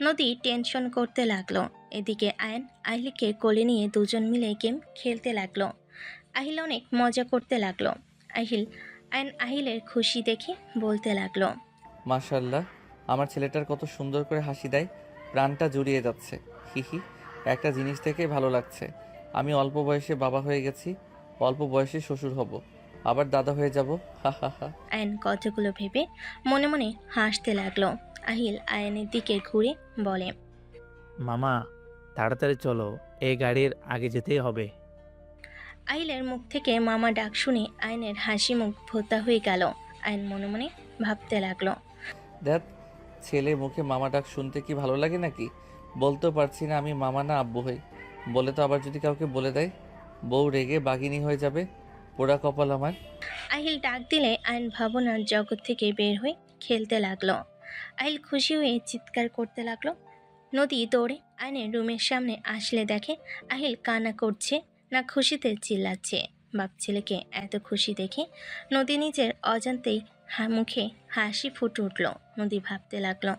নদী টেনশন করতে লাগলো। এদিকে আয়ন আহিলকে কোলে নিয়ে দুজন মিলে গেম খেলতে লাগলো। আহিল অনেক মজা করতে লাগলো। আহিলের খুশি দেখে বলতে লাগলো, মাশাল্লাহ, আমার ছেলেটার কত সুন্দর করে হাসি দেয়, প্রাণটা জুড়িয়ে যাচ্ছে। হিহি, একটা জিনিস থেকে ভালো লাগছে। আমি অল্প বয়সে বাবা হয়ে গেছি, অল্প বয়সে শ্বশুর হব, আবার দাদা হয়ে যাব। হা হা হা। আয়ন কথাগুলো ভেবে মনে মনে হাসতে লাগলো। আহিল আয়নের দিকে ঘুরে বলে, মামা, তাড়াতাড়ি চলো, এই গাড়ির আগে যেতেই হবে। আহিলের মুখ থেকে মামা ডাক শুনে আয়নের হাসি মুখ ভোতা হয়ে গেল। আয়ন মনে মনে ভাবতে লাগলো, দেখ, ছেলে মুখে মামা ডাক শুনতে কি ভালো লাগে নাকি? বলতেও পারছি না আমি মামা না আব্বু হই। বলে তো আবার যদি কাউকে বলে দেয়, বউ রেগে বাঘিনী হয়ে যাবে। পোড়া কপাল আমার। আহিল ডাক দিলে আয়ন ভাবনার জগৎ থেকে বের হয়ে খেলতে লাগলো। আহিল খুশি হয়ে চিৎকার করতে লাগলো। নদী দৌড়ে আয়নের রুমের সামনে আসলে দেখে আহিল কান্না করছে না খুশিতে চিল্লাচ্ছে। বাপ ছেলেকে এত খুশি দেখে নদী নিজের অজান্তেই মুখে হাসি ফুটে উঠল। নদী ভাবতে লাগলো,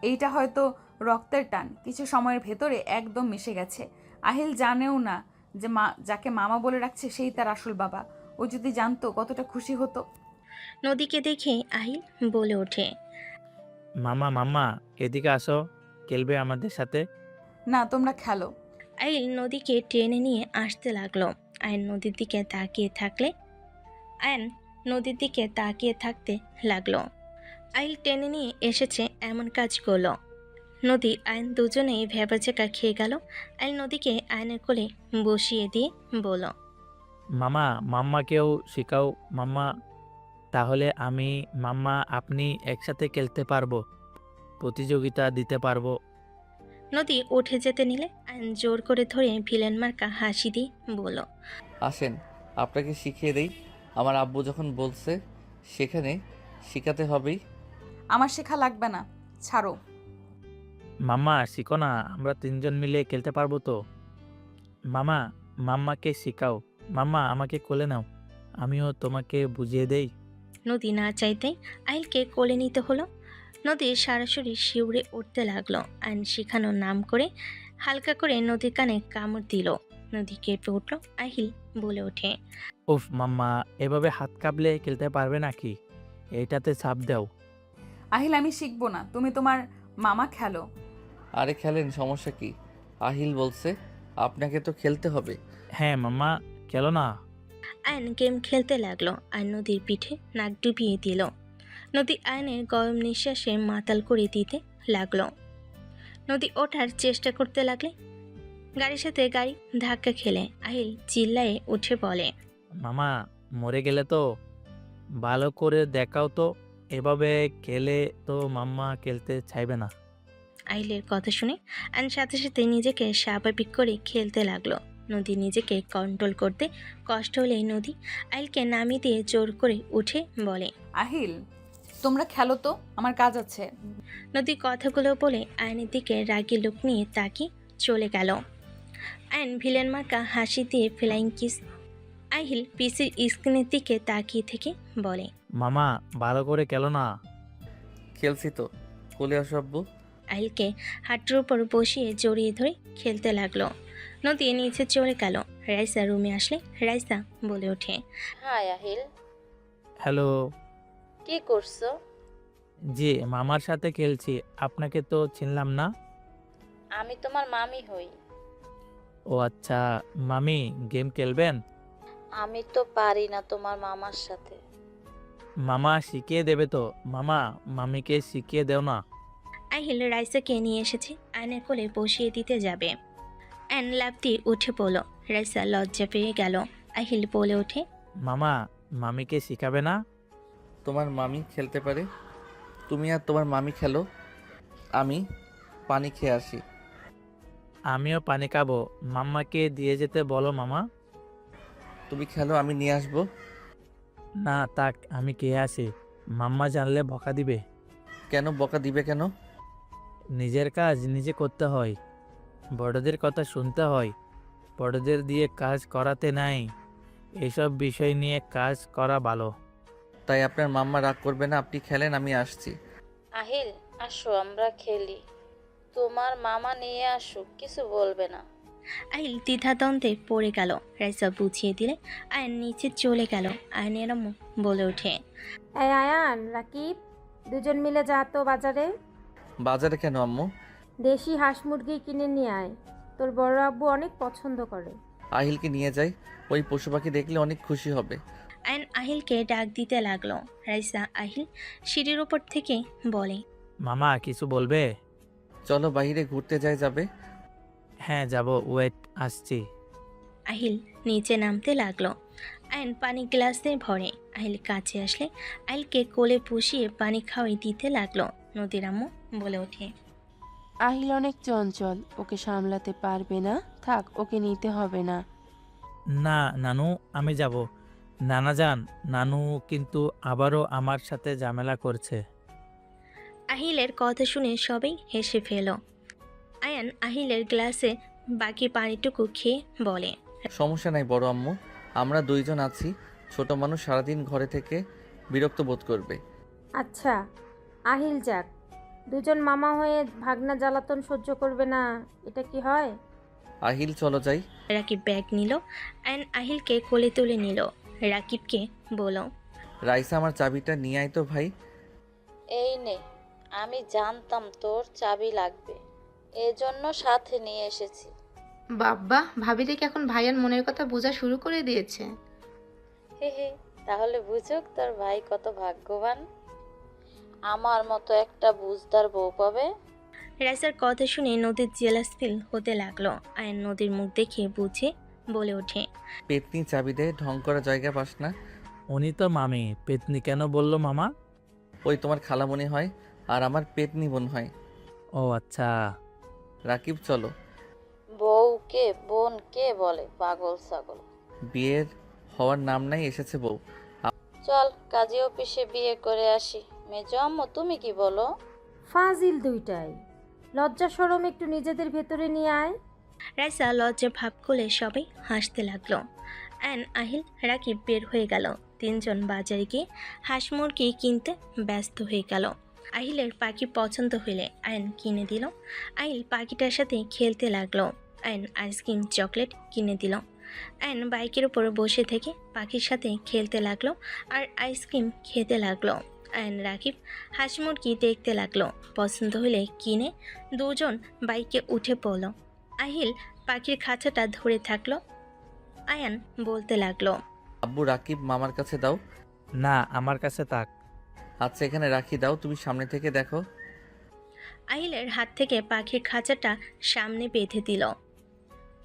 এইটা হয়তো রক্তের টান, কিছু সময়ের ভেতরে একদম মিশে গেছে। আহিল জানেও না যে যাকে মামা বলে রাখছে সেই তার আসল বাবা। ও যদি জানতো কতটা খুশি হতো। নদীকে দেখে আহিল বলে ওঠে, মামা মাম্মা, এদিকে আসো, খেলবে আমাদের সাথে। না, তোমরা খেলো। আহিল নদীকে টেনে নিয়ে আসতে লাগলো। আয়ন নদীর দিকে তাকিয়ে থাকতে লাগলো। আহিল টেনে নিয়ে এসেছে এমন কাজ করলো। নদী আয়ন দুজনেই ভেবাচেকা খেয়ে গেল। আয়ন নদীকে আয়নের কোলে বসিয়ে দিয়ে বলল, মামা, মাম্মাকেও শেখাও মাম্মা, তাহলে আমি মাম্মা আপনি একসাথে খেলতে পারবো, প্রতিযোগিতা দিতে পারবো। নদী উঠে যেতে নিলে আয়ন জোর করে ধরে ভিলেন মার্কা হাসি দিয়ে বলল, আসেন, আপনাকে শিখিয়ে দেই। আমার আব্বু যখন বলছে সেখানে শিখাতে হবেই। আমার শেখা লাগবে না, ছাড়ো। মাম্মা শিখো না, আমরা তিনজন মিলে খেলতে পারবো তো। মামা, মাম্মাকে শেখাও। মাম্মা আমাকে কোলে নাও, আমিও তোমাকে বুঝিয়ে দেই। নদী না চাইতেই আহিলকে কোলে নিতে হলো। নদীর সরাসরি শিউরে উঠতে লাগলো। আইন শিখানোর নাম করে হালকা করে নদীর কানে কামড় দিল। নদী কেঁপে উঠল। আহিল বলে ওঠে, উফ মাম্মা, এভাবে হাত কাঁপলে খেলতে পারবে নাকি? এইটাতে চাপ দাও। আহিল, আমি শিখবো না, তুমি তোমার মামা খেলো। আরে খেলেন, সমস্যা কি? আহিল বলছে আপনাকে তো খেলতে হবে। হ্যাঁ মাম্মা, খেলো না। আয়ন গেম খেলতে লাগলো আর নদীর পিঠে নাক ডুবিয়ে দিল। নদী আয়নের গরম নিঃশ্বাসে মাতাল করে দিতে লাগলো। নদী ওঠার চেষ্টা করতে লাগলে গাড়ির সাথে গাড়ি ধাক্কা খেলে আহিল চিল্লায়ে উঠে বলে, মামা মরে গেলে তো ভালো করে দেখাও তো, এভাবে খেলে তো মাম্মা খেলতে চাইবে না। আহিলের কথা শুনে আয়ন সাথে সাথে নিজেকে স্বাভাবিক করে খেলতে লাগলো। নদী নিজেকে কন্ট্রোল করতে কষ্ট হলে নদী আহিলকে নামিয়ে দিয়ে জোর করে উঠে বলে, আহিল, তোমরা খেলো তো, আমার কাজ আছে। নদী কথাগুলো বলে আয়নের দিকে রাগী লোক নিয়ে তাকিয়ে চলে গেল। আয়ন ভিলেন মার্কা হাসি দিয়ে ফ্লাইং কিস। আহিল পিসির স্ক্রিনের দিকে তাকিয়ে থেকে বলে, মামা ভালো করে খেলো না। খেলছি তো, কোলে আসো আব্বু। আহিলকে হাঁটুর উপর বসিয়ে জড়িয়ে ধরে খেলতে লাগলো। নদী নিচে চলে গেল। রাইসা রুমে আসলে রাইসা বলে ওঠে, হাই আহিল, হ্যালো। কি করছো? জি মামার সাথে খেলছি, আপনাকে তো চিনলাম না। আমি তোমার মামি হই। ও আচ্ছা, মামি গেম খেলবেন? আমি তো পারি না তোমার মামার সাথে। মামা শিখিয়ে দেবে তো। মামা মামিকে শিখিয়ে দেও না। আহিল রাইসাকে নিয়ে এসেছে, আয়নের কোলে বসিয়ে দিতে যাবে। অ্যান লাফ দিয়ে উঠে পড়ল। রাইসা লজ্জা পেয়ে গেল। আহিল বলে ওঠে, মামা মামিকে শিখাবে না? তোমার মামি খেলতে পারে, তুমি আর তোমার মামি খেলো, আমি পানি খেয়ে আসি। আমিও পানি খাবো, মাম্মাকে দিয়ে যেতে বলো মামা। তুমি খেলো, আমি নিয়ে আসবো। না তাক, আমি খেয়ে আসি, মাম্মা জানলে বকা দিবে। কেন বকা দিবে কেন? নিজের কাজ নিজে করতে হয়, বড়দের কথা শুনতে হয়, বড়দের দিয়ে কাজ করাতে নাই। এইসব বিষয় নিয়ে কাজ করা ভালো। তাই আপনার মাম্মা রাগ করবে না, আপনি খেলেন, আমি আসছি। আহিল, আসো আমরা খেলি। তোমার মামা নিয়ে আসুক, কিছু বলবে না। আহিল দ্বিধাদ্বন্দ্বে পড়ে গেল। রাইসা বুঝিয়ে দিলে আয়ন নিচে চলে গেল। আয়নের আম্মু বলে ওঠে, এই আয়ান, রাকিব, দুজন মিলে যা তো বাজারে। বাজারে কেন আম্মু? দেশি হাঁস মুরগি কিনে নিয়ে আয়, তোর বড় আব্বু অনেক পছন্দ করে। আহিলকে নিয়ে যাই, ওই পশু পাখি দেখলে অনেক খুশি হবে। আয়ন আহিলকে ডাক দিতে লাগলো। রাইসা আহিল সিঁড়ির ওপর থেকে বলে, মামা কিছু বলবে? চলো বাইরে ঘুরতে যাবে। হ্যাঁ যাব, ওয়েট আসছি। আহিল নিচে নামতে লাগলো। আয়ন পানি গ্লাসে ভরে। আহিল কাছে আসলে আহিলকে কোলে পুষিয়ে পানি খাওয়াই দিতে লাগলো। নদীর আম্মু বলে ওঠে, আহিল অনেক চঞ্চল, ওকে সামলাতে পারবে না, থাক, ওকে নিতে হবে না। না নানু, আমি যাব। নানা যান, নানু কিন্তু আবারও আমার সাথে ঝামেলা করছে। আহিলের কথা শুনে সবাই হেসে ফেল। আয়ান আহিলের গ্লাসে বাকি পানিটুকু খেয়ে বলে, সমস্যা নাই বড় আম্মু, আমরা দুইজন আছি। ছোট মানুষ সারাদিন ঘরে থেকে বিরক্ত বোধ করবে। আচ্ছা, আহিল যাক, দুজন মামা হয়ে ভাগনা জ্বালাতন সহ্য করবে না, এটা কি হয়? আহিল চলো যাই। রাকিব ব্যাগ নিল। আয়ান আহিলকে কোলে তুলে নিল। রাকিবকে বলো, রাইসা আমার চাবিটা নিয়ে আয় তো ভাই। এই নে, আমি জানতাম তোর চাবি লাগবে, এজন্য সাথে নিয়ে এসেছি। বাব্বা, ভাবি দেখি এখন ভাইয়ার মনের কথা বোঝা শুরু করে দিয়েছে। হে হে, তাহলে বুঝুক তোর ভাই কত ভাগ্যবান, আমার মতো একটা বুঝদার বউ পাবে। রাইসার কথা শুনে নদীর জেলাস ফিল হতে লাগলো। আয়ান নদীর মুখ দেখে বুঝে বলে ওঠে, পেতনি চাবি দেয়, ঢং করা জায়গা পাস না। উনি তো মামি, পেতনি কেন বললো মামা? ওই তোমার খালামণি হয় আর আমার পেতনি বোন হয়। ও আচ্ছা। রাকিব চলো। বউকে বোন কে বলে, পাগল ছাগল। বিয়ের হওয়ার নাম নাই, এসেছে বউ। চল কাজী অফিসে বিয়ে করে আসি। মেজো আম্মু তুমি কি বলো? ফাজিল দুইটাই, লজ্জা শরম একটু নিজেদের ভেতরে নিয়ে আয়। রাইসা লজ্জা ভাব করলে সবাই হাসতে লাগলো। আয়ান আহিল রাকিব বের হয়ে গেল। তিনজন বাজারে গিয়ে হাঁস মুরগি কিনতে ব্যস্ত হয়ে গেল। আহিলের পাখি পছন্দ হলে আয়ন কিনে দিল। আহিল পাখিটার সাথে খেলতে লাগলো। আয়ন আইসক্রিম চকলেট কিনে দিল। আয়ন বাইকের উপর বসে থেকে পাখির সাথে খেলতে লাগলো আর আইসক্রিম খেতে লাগলো। আয়ন রাকিব হাঁস মুরগি দেখতে লাগলো। পছন্দ হলে কিনে দুজন বাইকে উঠে পড়ল। আহিল পাখির খাঁচাটা ধরে থাকলো। আয়ান বলতে লাগলো, আব্বু রাকিব মামার কাছে দাও। না আমার কাছে তাক। আচ্ছা এখানে রাখি, দাও, তুমি সামনে থেকে দেখো। আহিলের হাত থেকে পাখির খাঁচাটা সামনে বেঁধে দিল।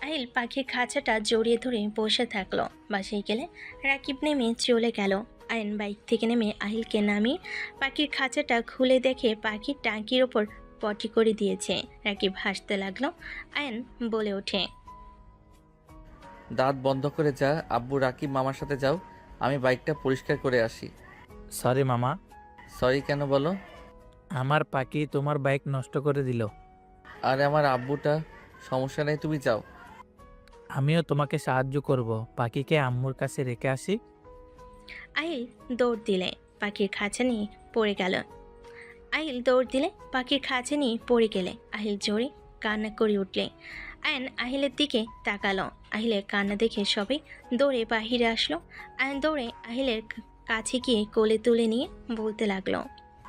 আহিল পাখির খাঁচাটা জড়িয়ে ধরে বসে থাকলো। বাসায় গেলে রাকিব নেমে চলে গেল। আয়ন বাইক থেকে নেমে আহিলকে নামিয়ে পাখির খাঁচাটা খুলে দেখে পাখির টাঙ্কির ওপর পটি করে দিয়েছে। রাকিব হাসতে লাগলো। আয়ন বলে ওঠে, দাঁত বন্ধ করে যা, আব্বু রাকিব মামার সাথে যাও, আমি বাইকটা পরিষ্কার করে আসি। সরি মামা, সরি কেন বলো? আমার পাখি তোমার বাইক নষ্ট করে দিল। আর আমার আব্বুটা, সমস্যা নেই, তুমি যাও। আমিও তোমাকে সাহায্য করব, পাখিকে আম্মুর কাছে রেখে আসি। আহিল দৌড় দিলে পাখির খাঁচা নিয়ে পড়ে গেল। আহিল দৌড় দিলে পাখির খাঁচা নিয়ে পড়ে গেলে আহিল জোরে কান্না করে উঠলে। আয়ন আহিলের দিকে তাকালো। আহিলের কান্না দেখে সবাই দৌড়ে বাহিরে আসলো। আয়ন দৌড়ে আহিলের কাছে গিয়ে কোলে তুলে নিয়ে বলতে লাগলো,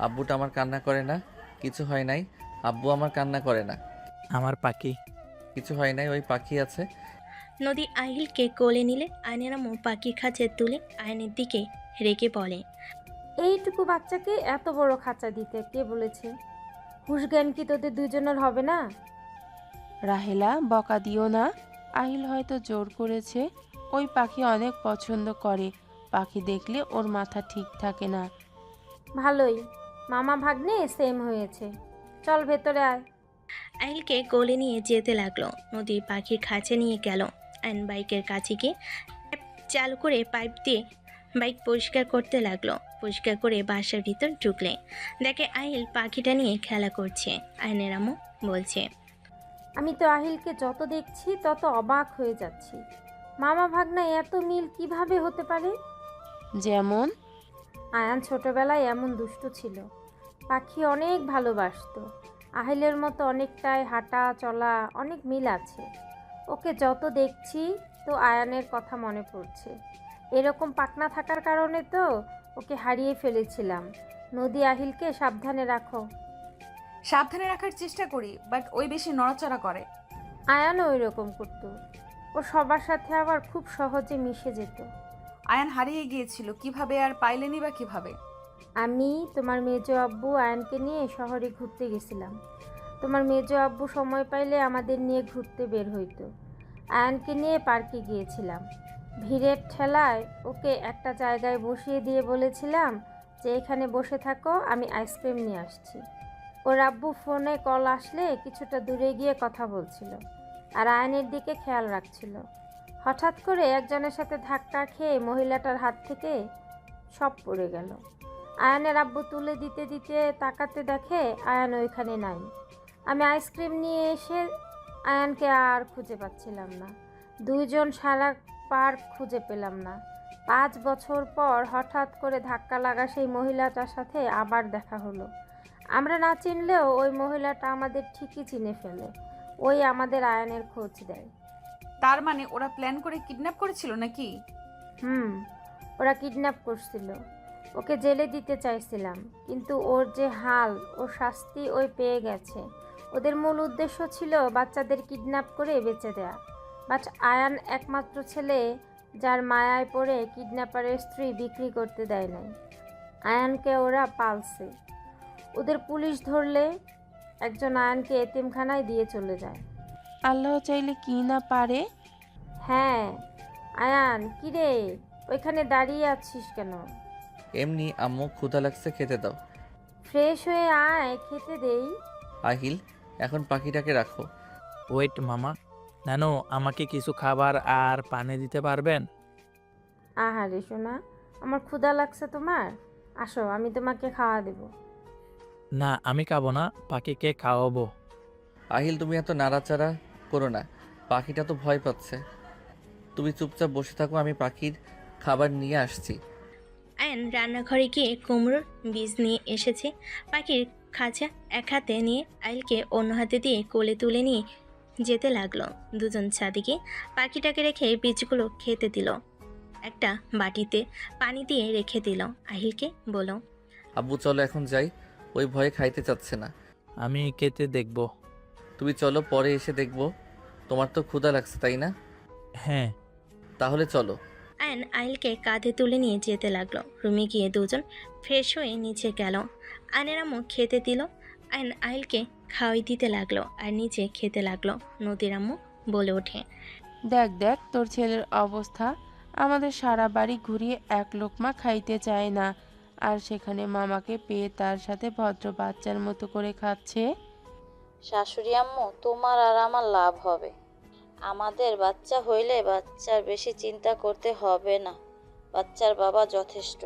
আব্বুটা আমার কান্না করে না, কিছু হয় নাই। আব্বু আমার কান্না করে না, আমার পাখি। কিছু হয় নাই, ওই পাখি আছে। নদী আহিলকে কোলে নিলে আয়নের আম্মু পাখির খাঁচা তুলে আয়নের দিকে রেখে বলে, এইটুকু বাচ্চাকে এত বড় খাঁচা দিতে কে বলেছে? হুশ জ্ঞান কি তোদের দুজনের হবে না? রাহেলা, বকা দিও না। আহিল হয়তো জোর করেছে। ওই পাখি অনেক পছন্দ করে। পাখি দেখলে ওর মাথা ঠিক থাকে না। ভালোই, মামা ভাগ্নে সেম হয়েছে। চল ভেতরে আয়। আহিলকে কোলে নিয়ে যেতে লাগলো। নদীর পাখির খাঁচা নিয়ে গেল। আয়ন বাইকের কাছে গিয়ে ট্যাপ চালু করে পাইপ দিয়ে বাইক পরিষ্কার করতে লাগলো। পরিষ্কার করে বাসার ভিতর ঢুকলে দেখে আহিল পাখিটা নিয়ে খেলা করছে। আয়নের আম্মু বলছে, আমি তো আহিলকে যত দেখছি তত অবাক হয়ে যাচ্ছি। মামা ভাগ্না এত মিল কিভাবে হতে পারে? যেমন? আয়ান ছোটবেলায় এমন দুষ্টু ছিল, পাখি অনেক ভালোবাসতো। আহিলের মতো অনেকটাই হাঁটা চলা, অনেক মিল আছে। ওকে যত দেখছি তো আয়ানের কথা মনে পড়ছে। এরকম পাকনা থাকার কারণে তো ওকে হারিয়ে ফেলেছিলাম। নদী, আহিলকে সাবধানে রাখো। সাবধানে রাখার চেষ্টা করি, বাট ওই বেশি নড়াচড়া করে। আয়ানও ওই রকম করতো। ও সবার সাথে আবার খুব সহজে মিশে যেত। আয়ান হারিয়ে গিয়েছিল কিভাবে, আর পাইলেনি বা কিভাবে? আমি তোমার মেজো আব্বু আয়ানকে নিয়ে শহরে ঘুরতে গেছিলাম। তোমার মেজো আব্বু সময় পাইলে আমাদের নিয়ে ঘুরতে বের হইতো। আয়ানকে নিয়ে পার্কে গিয়েছিলাম। ভিড়ের ঠেলায় ওকে একটা জায়গায় বসিয়ে দিয়ে বলেছিলাম যে এখানে বসে থাকো, আমি আইসক্রিম নিয়ে আসছি। ওর আব্বু ফোনে কল আসলে কিছুটা দূরে গিয়ে কথা বলছিল আর আয়নের দিকে খেয়াল রাখছিল। হঠাৎ করে একজনের সাথে ধাক্কা খেয়ে মহিলাটার হাত থেকে সব পড়ে গেল। আয়ানের আব্বু তুলে দিতে দিতে তাকাতে দেখে আয়ান ওইখানে নাই। আমি আইসক্রিম নিয়ে এসে আয়ানকে আর খুঁজে পাচ্ছিলাম না। দুইজন সারা পার্ক খুঁজে পেলাম না। 5 বছর পর হঠাৎ করে ধাক্কা লাগা সেই মহিলাটার সাথে আবার দেখা হলো। আমরা না চিনলেও ওই মহিলাটা আমাদের ঠিকই চিনে ফেলে। ওই আমাদের আয়ানের খোঁজ দেয়। তার মানে ওরা প্ল্যান করে কিডন্যাপ করেছিল নাকি? ওরা কিডন্যাপ করছিল। ওকে জেলে দিতে চাইছিলাম, কিন্তু ওর যে হাল, ওর শাস্তি ওই পেয়ে গেছে। ওদের মূল উদ্দেশ্য ছিল বাচ্চাদের কিডন্যাপ করে বেচে দেয়া। বাট আয়ান একমাত্র ছেলে, যার মায়ায় পড়ে কিডন্যাপারের স্ত্রী বিক্রি করতে দেয় নাই। আয়ানকে ওরা পালছে। ওদের পুলিশ ধরলে একজন আয়ানকে এতিমখানায় দিয়ে চলে যায়। আল্লাহ চাইলে কি না পারে। হ্যাঁ, আয়ান কিরে ওইখানে দাঁড়িয়ে আছিস কেন? এমনি, আম্মু ক্ষুধা লাগছে, খেতে দাও। ফ্রেশ হয়ে আয়, খেতে দেই। আহিল, এখন পাখিটাকে রাখো। ওয়েট মামা, নানু আমাকে কিছু খাবার আর পানি দিতে পারবেন? আহারে সোনা, আমার ক্ষুধা লাগছে তোমার? আসো, আমি তোমাকে খাওয়া দেব। না, আমি খাবো না, পাখিকে খাওয়াবো। আহিল, তুমি এত নাড়াচাড়া করো না, পাখিটা তো ভয় পাচ্ছে। তুমি চুপচাপ বসে থাকো, আমি পাখির খাবার নিয়ে আসছি। আয়ন রান্নাঘরে গিয়ে কুমড়োর বীজ নিয়ে এসেছে। পাখির খাঁচা এক হাতে নিয়ে আইলকে অন্য হাতে দিয়ে কোলে তুলে নিয়ে যেতে লাগলো। দুজন ছাদে গিয়ে পাখিটাকে রেখে বীজগুলো খেতে দিল। একটা বাটিতে পানি দিয়ে রেখে দিল। আহিলকে বলল, আব্বু চলো এখন যাই, ওই ভয়ে খাইতে চাচ্ছে না। আমি খেতে দেখব। তুমি চলো, পরে এসে দেখবো। তোমার তো ক্ষুধা লাগছে তাই না? হ্যাঁ। তাহলে চলো। আয়ন আহিলকে কাঁধে তুলে নিয়ে যেতে লাগলো। রুমে গিয়ে দুজন ফ্রেশ হয়ে নিচে গেল। আয়নের আম্মু খেতে দিল। আয়ন আহিলকে খাওয়াই দিতে লাগলো আর নিচে খেতে লাগলো। নদীর আম্মু বলে ওঠে। দেখ দেখ তোর ছেলের অবস্থা, আমাদের সারা বাড়ি ঘুরিয়ে এক লোকমা খাইতে চায় না, আর সেখানে মামাকে পেয়ে তার সাথে ভদ্র বাচ্চার মতো করে খাচ্ছে। শাশুড়ি আম্মু, তোমার আর আমার লাভ হবে। আমাদের বাচ্চা হইলে বাচ্চার বেশি চিন্তা করতে হবে না, বাচ্চার বাবা যথেষ্ট।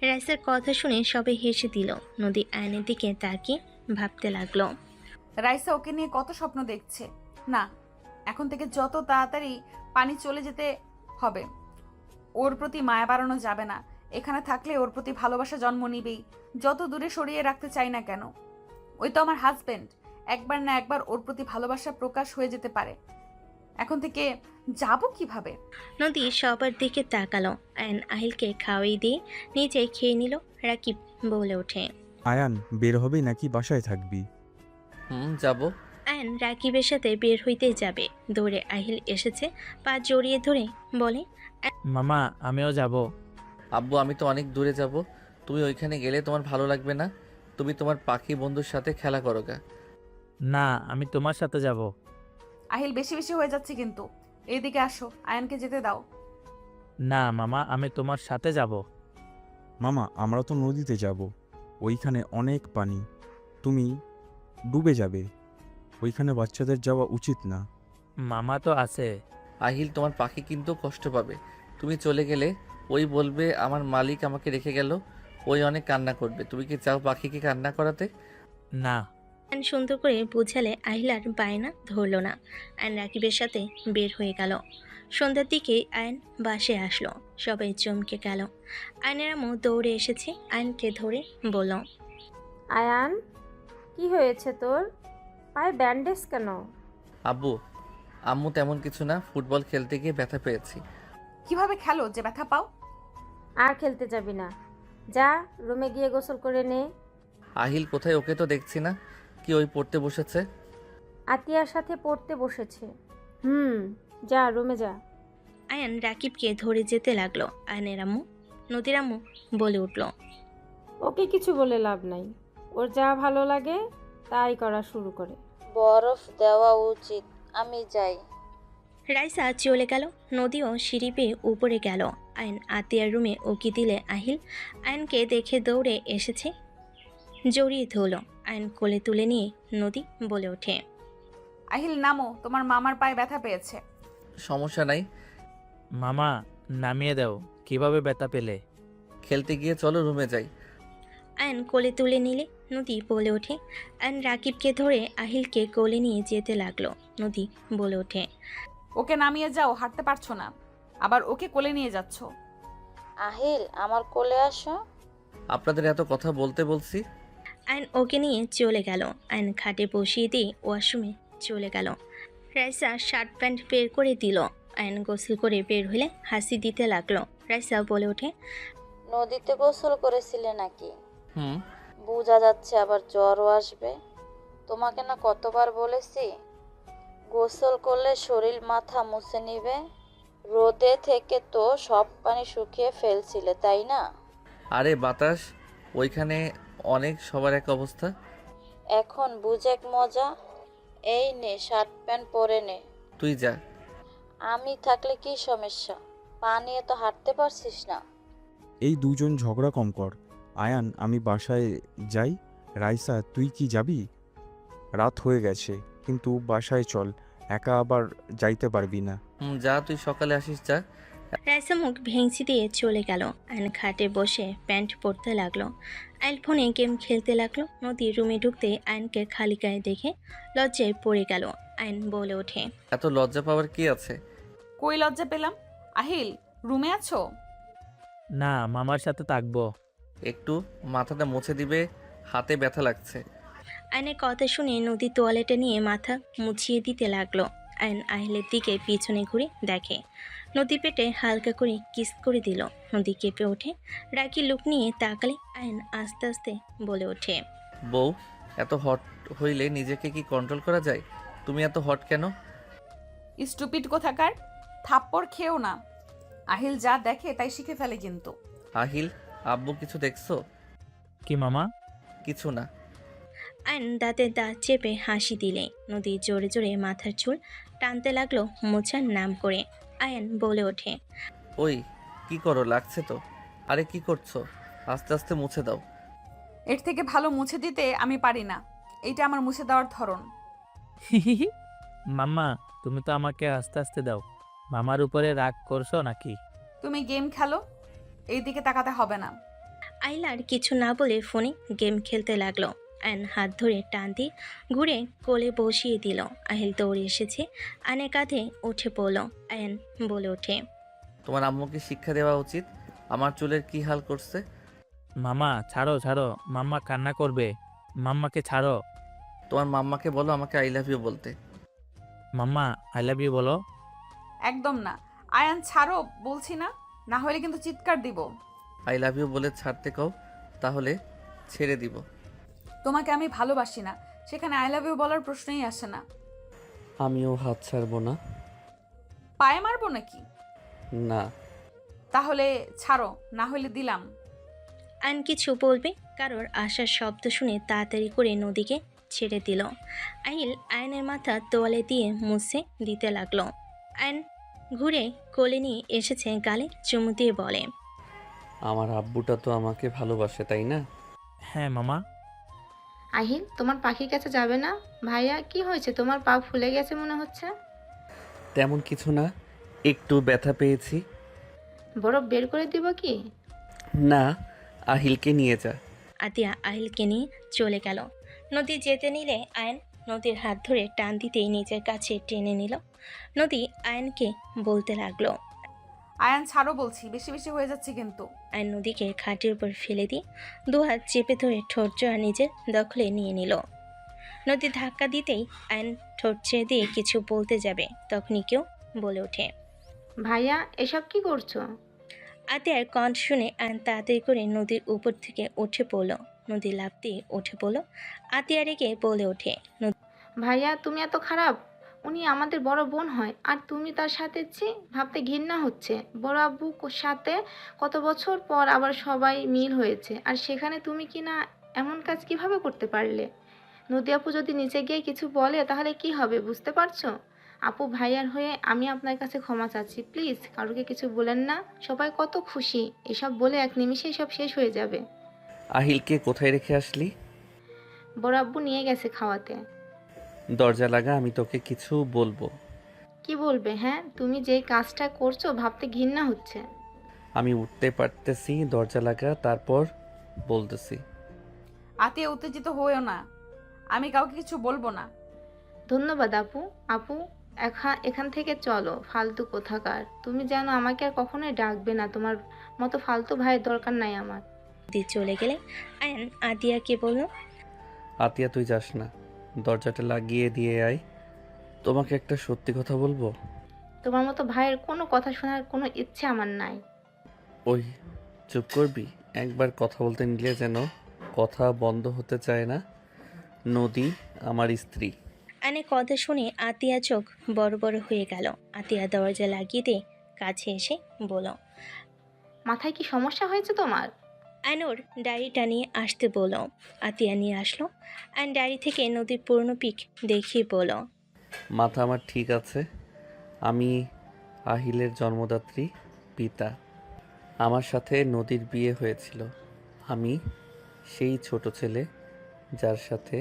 রাইসার কথা শুনে সবাই হেসে দিল। নদী আয়নের দিকে তাকিয়ে ভাবতে লাগলো। রাইসা ওকে নিয়ে কত স্বপ্ন দেখছে। না, এখন থেকে যত তাড়াতাড়ি পানি চলে যেতে হবে। ওর প্রতি মায়া বাড়ানো যাবে না। এখানে থাকলে ওর প্রতি ভালোবাসা জন্ম নিবেই, যত দূরে সরিয়ে রাখতে চাই না কেন। ওই তো আমার হাজবেন্ড, একবার না একবার ওর প্রতি ভালোবাসা প্রকাশ হয়ে যেতে পারে। এখন থেকে যাব কিভাবে? নদী সবার দিকে তাকালো। আয়ন আহিলকে খাওয়াই দিয়ে নিজে খেয়ে নিল। রাকিব বলে ওঠে। আয়ান, বের হবি নাকি বাসায় থাকবি? যাব। আয়ন রাকিবের সাথে বের হইতে যাবে, দৌড়ে আহিল এসেছে, পা জড়িয়ে ধরে বলে। মামা আমিও যাব। আব্বু, আমি তো অনেক দূরে যাব, তুমি ওইখানে গেলে তোমার ভালো লাগবে না। তুমি তোমার পাখি বন্ধুর সাথে খেলা করো গা। না, আমি তোমার সাথে যাব। আহিল, বেশি বেশি হয়ে যাচ্ছে কিন্তু। এইদিকে আসো, আয়নকে যেতে দাও। না মামা, আমি তোমার সাথে যাব। মামা, আমরা তো নদীতে যাব, ওইখানে অনেক পানি, তুমি ডুবে যাবে, ওইখানে বাচ্চাদের যাওয়া উচিত না। মামা তো আছে। আহিল, তোমার পাখি কিন্তু কষ্ট পাবে। তুমি চলে গেলে ওই বলবে আমার মালিক আমাকে রেখে গেল, ওই অনেক কান্না করবে। তুমি কি চাও পাখিকে কান্না করাতে? না। আয়ন সুন্দর করে বুঝালে আহিল আর বায়না ধরল না। আয়ন রাকিবের সাথে বের হয়ে গেল। সন্ধ্যার দিকে আয়ন বাসে আসলো। সবাই চমকে গেল। আয়নের আম্মু দৌড়ে এসেছে, আয়নকে ধরে বলল। আয়ান, কি হয়েছে তোর? পায়ে ব্যান্ডেজ কেন? আব্বু, আম্মু তেমন কিছু না, ফুটবল খেলতে গিয়ে ব্যথা পেয়েছি। কিভাবে খেলো যে ব্যথা পাও? আর খেলতে যাবি না, যা রুমে গিয়ে গোসল করে নে। আহিল কোথায়? ওকে তো দেখছি না। কি ওই পড়তে বসেছে? আতিয়ার সাথে পড়তে বসেছে। যা রুমে যা। আয়ন রাকিবকে ধরে যেতে লাগলো। আয়নের আম্মু, নদীর আম্মু বলে উঠল। ওকে কিছু বলে লাভ নাই, ওর যা ভালো লাগে তাই করা শুরু করে। বরফ দেওয়া উচিত, আমি যাই। রাইসা চলে গেল। নদীও সিঁড়ি পেয়ে উপরে গেল। আয়ন আতিয়ার রুমে উকি দিলে আহিল আয়নকে দেখে দৌড়ে এসেছে, জড়িয়ে ধরল। আয়ন কোলে তুলে নিয়ে নদী বলে ওঠে। আহিল নামো, তোমার মামার পায়ে ব্যথা পেয়েছে। সমস্যা নাই, মামা নামিয়ে দাও। কিভাবে ব্যথা পেলে? খেলতে গিয়ে চলো রুমে যাই। আয়ন কোলে তুলে নিলে নদী বলে ওঠে। আয়ন রাকিবকে ধরে আহিলকে কোলে নিয়ে যেতে লাগলো। নদী বলে ওঠে। ওকে নামিয়ে যাও, হাঁটতে পারছো না, আবার ওকে কোলে নিয়ে যাচ্ছ। আহিল, আমার কোলে আসো। আপনাদের এত কথা বলতে বলছি। আয়ন ওকে নিয়ে চলে গেল। আয়ন খাটে বসিয়ে দিয়ে ওয়াশরুমে চলে গেল। রাইসা শার্ট প্যান্ট বের করে দিল। আয়ন গোসল করে বের হলে হাসি দিতে লাগলো। রাইসা বলে ওঠে। নদীতে গোসল করেছিলে নাকি? হুম। বোঝা যাচ্ছে আবার জ্বরও আসবে। তোমাকে না কতবার বলেছি, গোসল করলে শরীর মাথা মুছে নিবে। রোদে থেকে তো সব পানি শুকিয়ে ফেলছিলে, তাই না? আরে বাতাস, ওইখানে অনেক সবার এক অবস্থা। এখন বুঝেক মজা। এই নে শার্ট প্যান্ট পরে নে। তুই যা। আমি থাকলে কি সমস্যা? পানি তো হাঁটতে পারছিস না। এই দুজন ঝগড়া কম কর। আয়ান, আমি বাসায় যাই। রাইসা, তুই কি যাবি? রাত হয়ে গেছে, কিন্তু বাসায় চল, একা আবার যাইতে পারবি না। যা, তুই সকালে আসিস, যা। রাইসা মুখ ভেঙচি দিয়ে চলে গেল। আয়ন খাটে বসে প্যান্ট পরতে লাগলো। আয়ন ফোনে গেম খেলতে লাগলো। নদী রুমে ঢুকতে আয়নকে খালি গায়ে দেখে লজ্জায় পড়ে গেল। আয়ন বলে ওঠে। এত লজ্জা পাওয়ার কি আছে? কই লজ্জা পেলাম? আহিল, রুমে আছো? না, মামার সাথে থাকবো। একটু মাথাটা মুছে দিবে, হাতে ব্যথা লাগছে। আয়নের কথা শুনে নদী তোয়ালেটা নিয়ে মাথা মুছিয়ে দিতে লাগলো। আয়ন আহিলের দিকে পিছনে ঘুরে দেখে। নদী পেটে হালকা করে কিস করে দিল। নদী কেঁপে ওঠে। রাগী লুক নিয়ে তাকালে আয়ন আস্তে আস্তে বলে ওঠে। বউ, এত হট হইলে নিজেকে কি কন্ট্রোল করা যায়? তুমি এত হট কেন? স্টুপিড কোথাকার, থাপ্পড় খেও না। আহিল যা দেখে তাই শিখে ফেলে কিন্তু। আহিল, আব্বু কিছু দেখছো? কি মামা? কিছু না। আয়ন দাঁতে দাঁত চেপে হাসি দিলে। নদী জোরে জোরে মাথার চুল টানতে লাগলো মোছার নাম করে। আয়ান বলে ওঠে, ওই কি করো, লাগছে তো। আরে কি করছো? আস্তে আস্তে মুছে দাও। এর থেকে ভালো মুছে দিতে আমি পারি না। এইটা আমার মুছে দেওয়ার ধরন। মাম্মা, তুমি তো আমাকে আস্তে আস্তে দাও। মামার উপরে রাগ করছো নাকি? তুমি গেম খেলো, এই দিকে তাকাতে হবে না। আইলার কিছু না বলে ফোনে গেম খেলতে লাগলো। আয়ন হাত ধরে টান দিয়ে ঘুরে কোলে বসিয়ে দিল। আহিল দৌড়ে এসেছে আয়নের কাঁধে উঠে পড়ল। আয়ন বলে ওঠে, তোমার আম্মুকে শিক্ষা দেওয়া উচিত। আমার চুলের কি হাল করছে। মামা ছাড়ো ছাড়ো, মাম্মা কান্না করবে। মাম্মাকে ছাড়ো। তোমার মাম্মাকে বলো আমাকে আই লাভ ইউ বলতে। মাম্মা আই লাভ ইউ বলো। একদম না। আয়ান ছাড়ো বলছি না, না হলে কিন্তু চিৎকার দিব। আই লাভ ইউ বলে ছাড়তে কও, তাহলে ছেড়ে দিব। তোমাকে আমি ভালোবাসি না, সেখানে আই লাভ ইউ বলার প্রশ্নই আসে না। আমিও হাত ছাড়বো না। পায়ে মারবো নাকি? না। তাহলে ছাড়ো, না হলে দিলাম। আয়ন কিছু বলবে, কারোর আসার শব্দ শুনে তাড়াতাড়ি করে নদীকে ছেড়ে দিল। আহিল আয়নের মাথা তোয়ালে দিয়ে মুছে দিতে লাগলো। আয়ন ঘুরে কোলে নিয়ে এসেছে, গালে চুমু দিয়ে বলে, আমার আব্বুটা তো আমাকে ভালোবাসে, তাই না? হ্যাঁ মামা। আহিল, তোমার পাখির কাছে যাবে না? ভাইয়া, কি হয়েছে? তোমার পা ফুলে গেছে মনে হচ্ছে। তেমন কিছু না, একটু ব্যথা পেয়েছি। বরফ বের করে দিব কি? না, আহিলকে নিয়ে যা। আতিয়া আহিলকে নিয়ে চলে গেল। নদী যেতে নিলে আয়ন নদীর হাত ধরে টান দিতেই নিজের কাছে টেনে নিল। নদী আয়নকে বলতে লাগলো। আয়ান ছাড়ো বলছি, বেশি বেশি হয়ে যাচ্ছে কিন্তু। আয়ন নদীকে খাটের উপর ফেলে দিয়ে দুহাত চেপে ধরে ঠোঁট জোড়া নিজের দখলে নিয়ে নিল। নদী ধাক্কা দিতেই আয়ন ঠোঁট ছেড়ে দিয়ে কিছু বলতে যাবে, তখনই কেউ বলে ওঠে, ভাইয়া, এসব কি করছো? আতিয়ার কণ্ঠ শুনে আয়ন তাড়াতাড়ি করে নদীর উপর থেকে উঠে পড়ল। নদী লাফ দিয়ে উঠে পড়ল। আতিয়া রেগে বলে ওঠে, ভাইয়া, তুমি এত খারাপ? উনি আমাদের বড় বোন হয়, আর তুমি তার সাথে ভাবতে ঘৃণা হচ্ছে। বড় আব্বু সাথে কত বছর পর আবার সবাই মিল হয়েছে, আর সেখানে তুমি কি না এমন কাজ কিভাবে করতে পারলে? নদী আপু যদি নিচে গিয়ে কিছু বলে তাহলে কি হবে, বুঝতে পারছো? আপু, ভাইয়ার হয়ে আমি আপনার কাছে ক্ষমা চাচ্ছি। প্লিজ কারোকে কিছু বলেন না। সবাই কত খুশি, এসব বলে এক নিমিষেই সব শেষ হয়ে যাবে। আহিলকে কোথায় রেখে আসলি? বড় আব্বু নিয়ে গেছে খাওয়াতে। দরজা লাগা, আমি তোকে কিছু বলবো। কি বলবে? হ্যাঁ, তুমি যেই কাজটা করছো ভাবতে ঘৃণা হচ্ছে। আমি উঠতে পারতেছি, দরজা লাগা, তারপর বলতেছি। আতিয়া উত্তেজিত হয়েও না, আমি কাউকে কিছু বলবো না। ধন্যবাদ আপু। আপু, এখান থেকে চলো, ফালতু কোথাকার। তুমি জানো আমাকে আর কখনোই ডাকবে না, তোমার মতো ফালতু ভাইয়ের দরকার নাই আমার। নদী চলে গেলে আয়ন আতিয়াকে বলল, আতিয়া তুই যাস না, দরজাটা লাগিয়ে দিয়ে আয়। তোমাকে একটা সত্যি কথা বলবো। তোমার মতো ভাইয়ের কোনো কথা শোনার কোনো ইচ্ছে আমার নাই। ওই চুপ করবি? একবার কথা বলতে নিলে যেন কথা বন্ধ হতে চায় না। নদী আমার স্ত্রী। আয়নের কথা শুনে আতিয়া চোখ বড় বড় হয়ে গেল। আতিয়া দরজা লাগিয়ে দিয়ে কাছে এসে বলল, মাথায় কি সমস্যা হয়েছে তোমার? আয়নোর ডায়েরিটা নিয়ে আসতে বলল। আতিয়া নিয়ে আসলো। আয়ন ডায়েরি থেকে নদীর পুরনো পিক দেখিয়ে বলল, মাথা আমার ঠিক আছে। আমি আহিলের জন্মদাত্রী পিতা। আমার সাথে নদীর বিয়ে হয়েছিল। আমি সেই ছোট ছেলে যার সাথে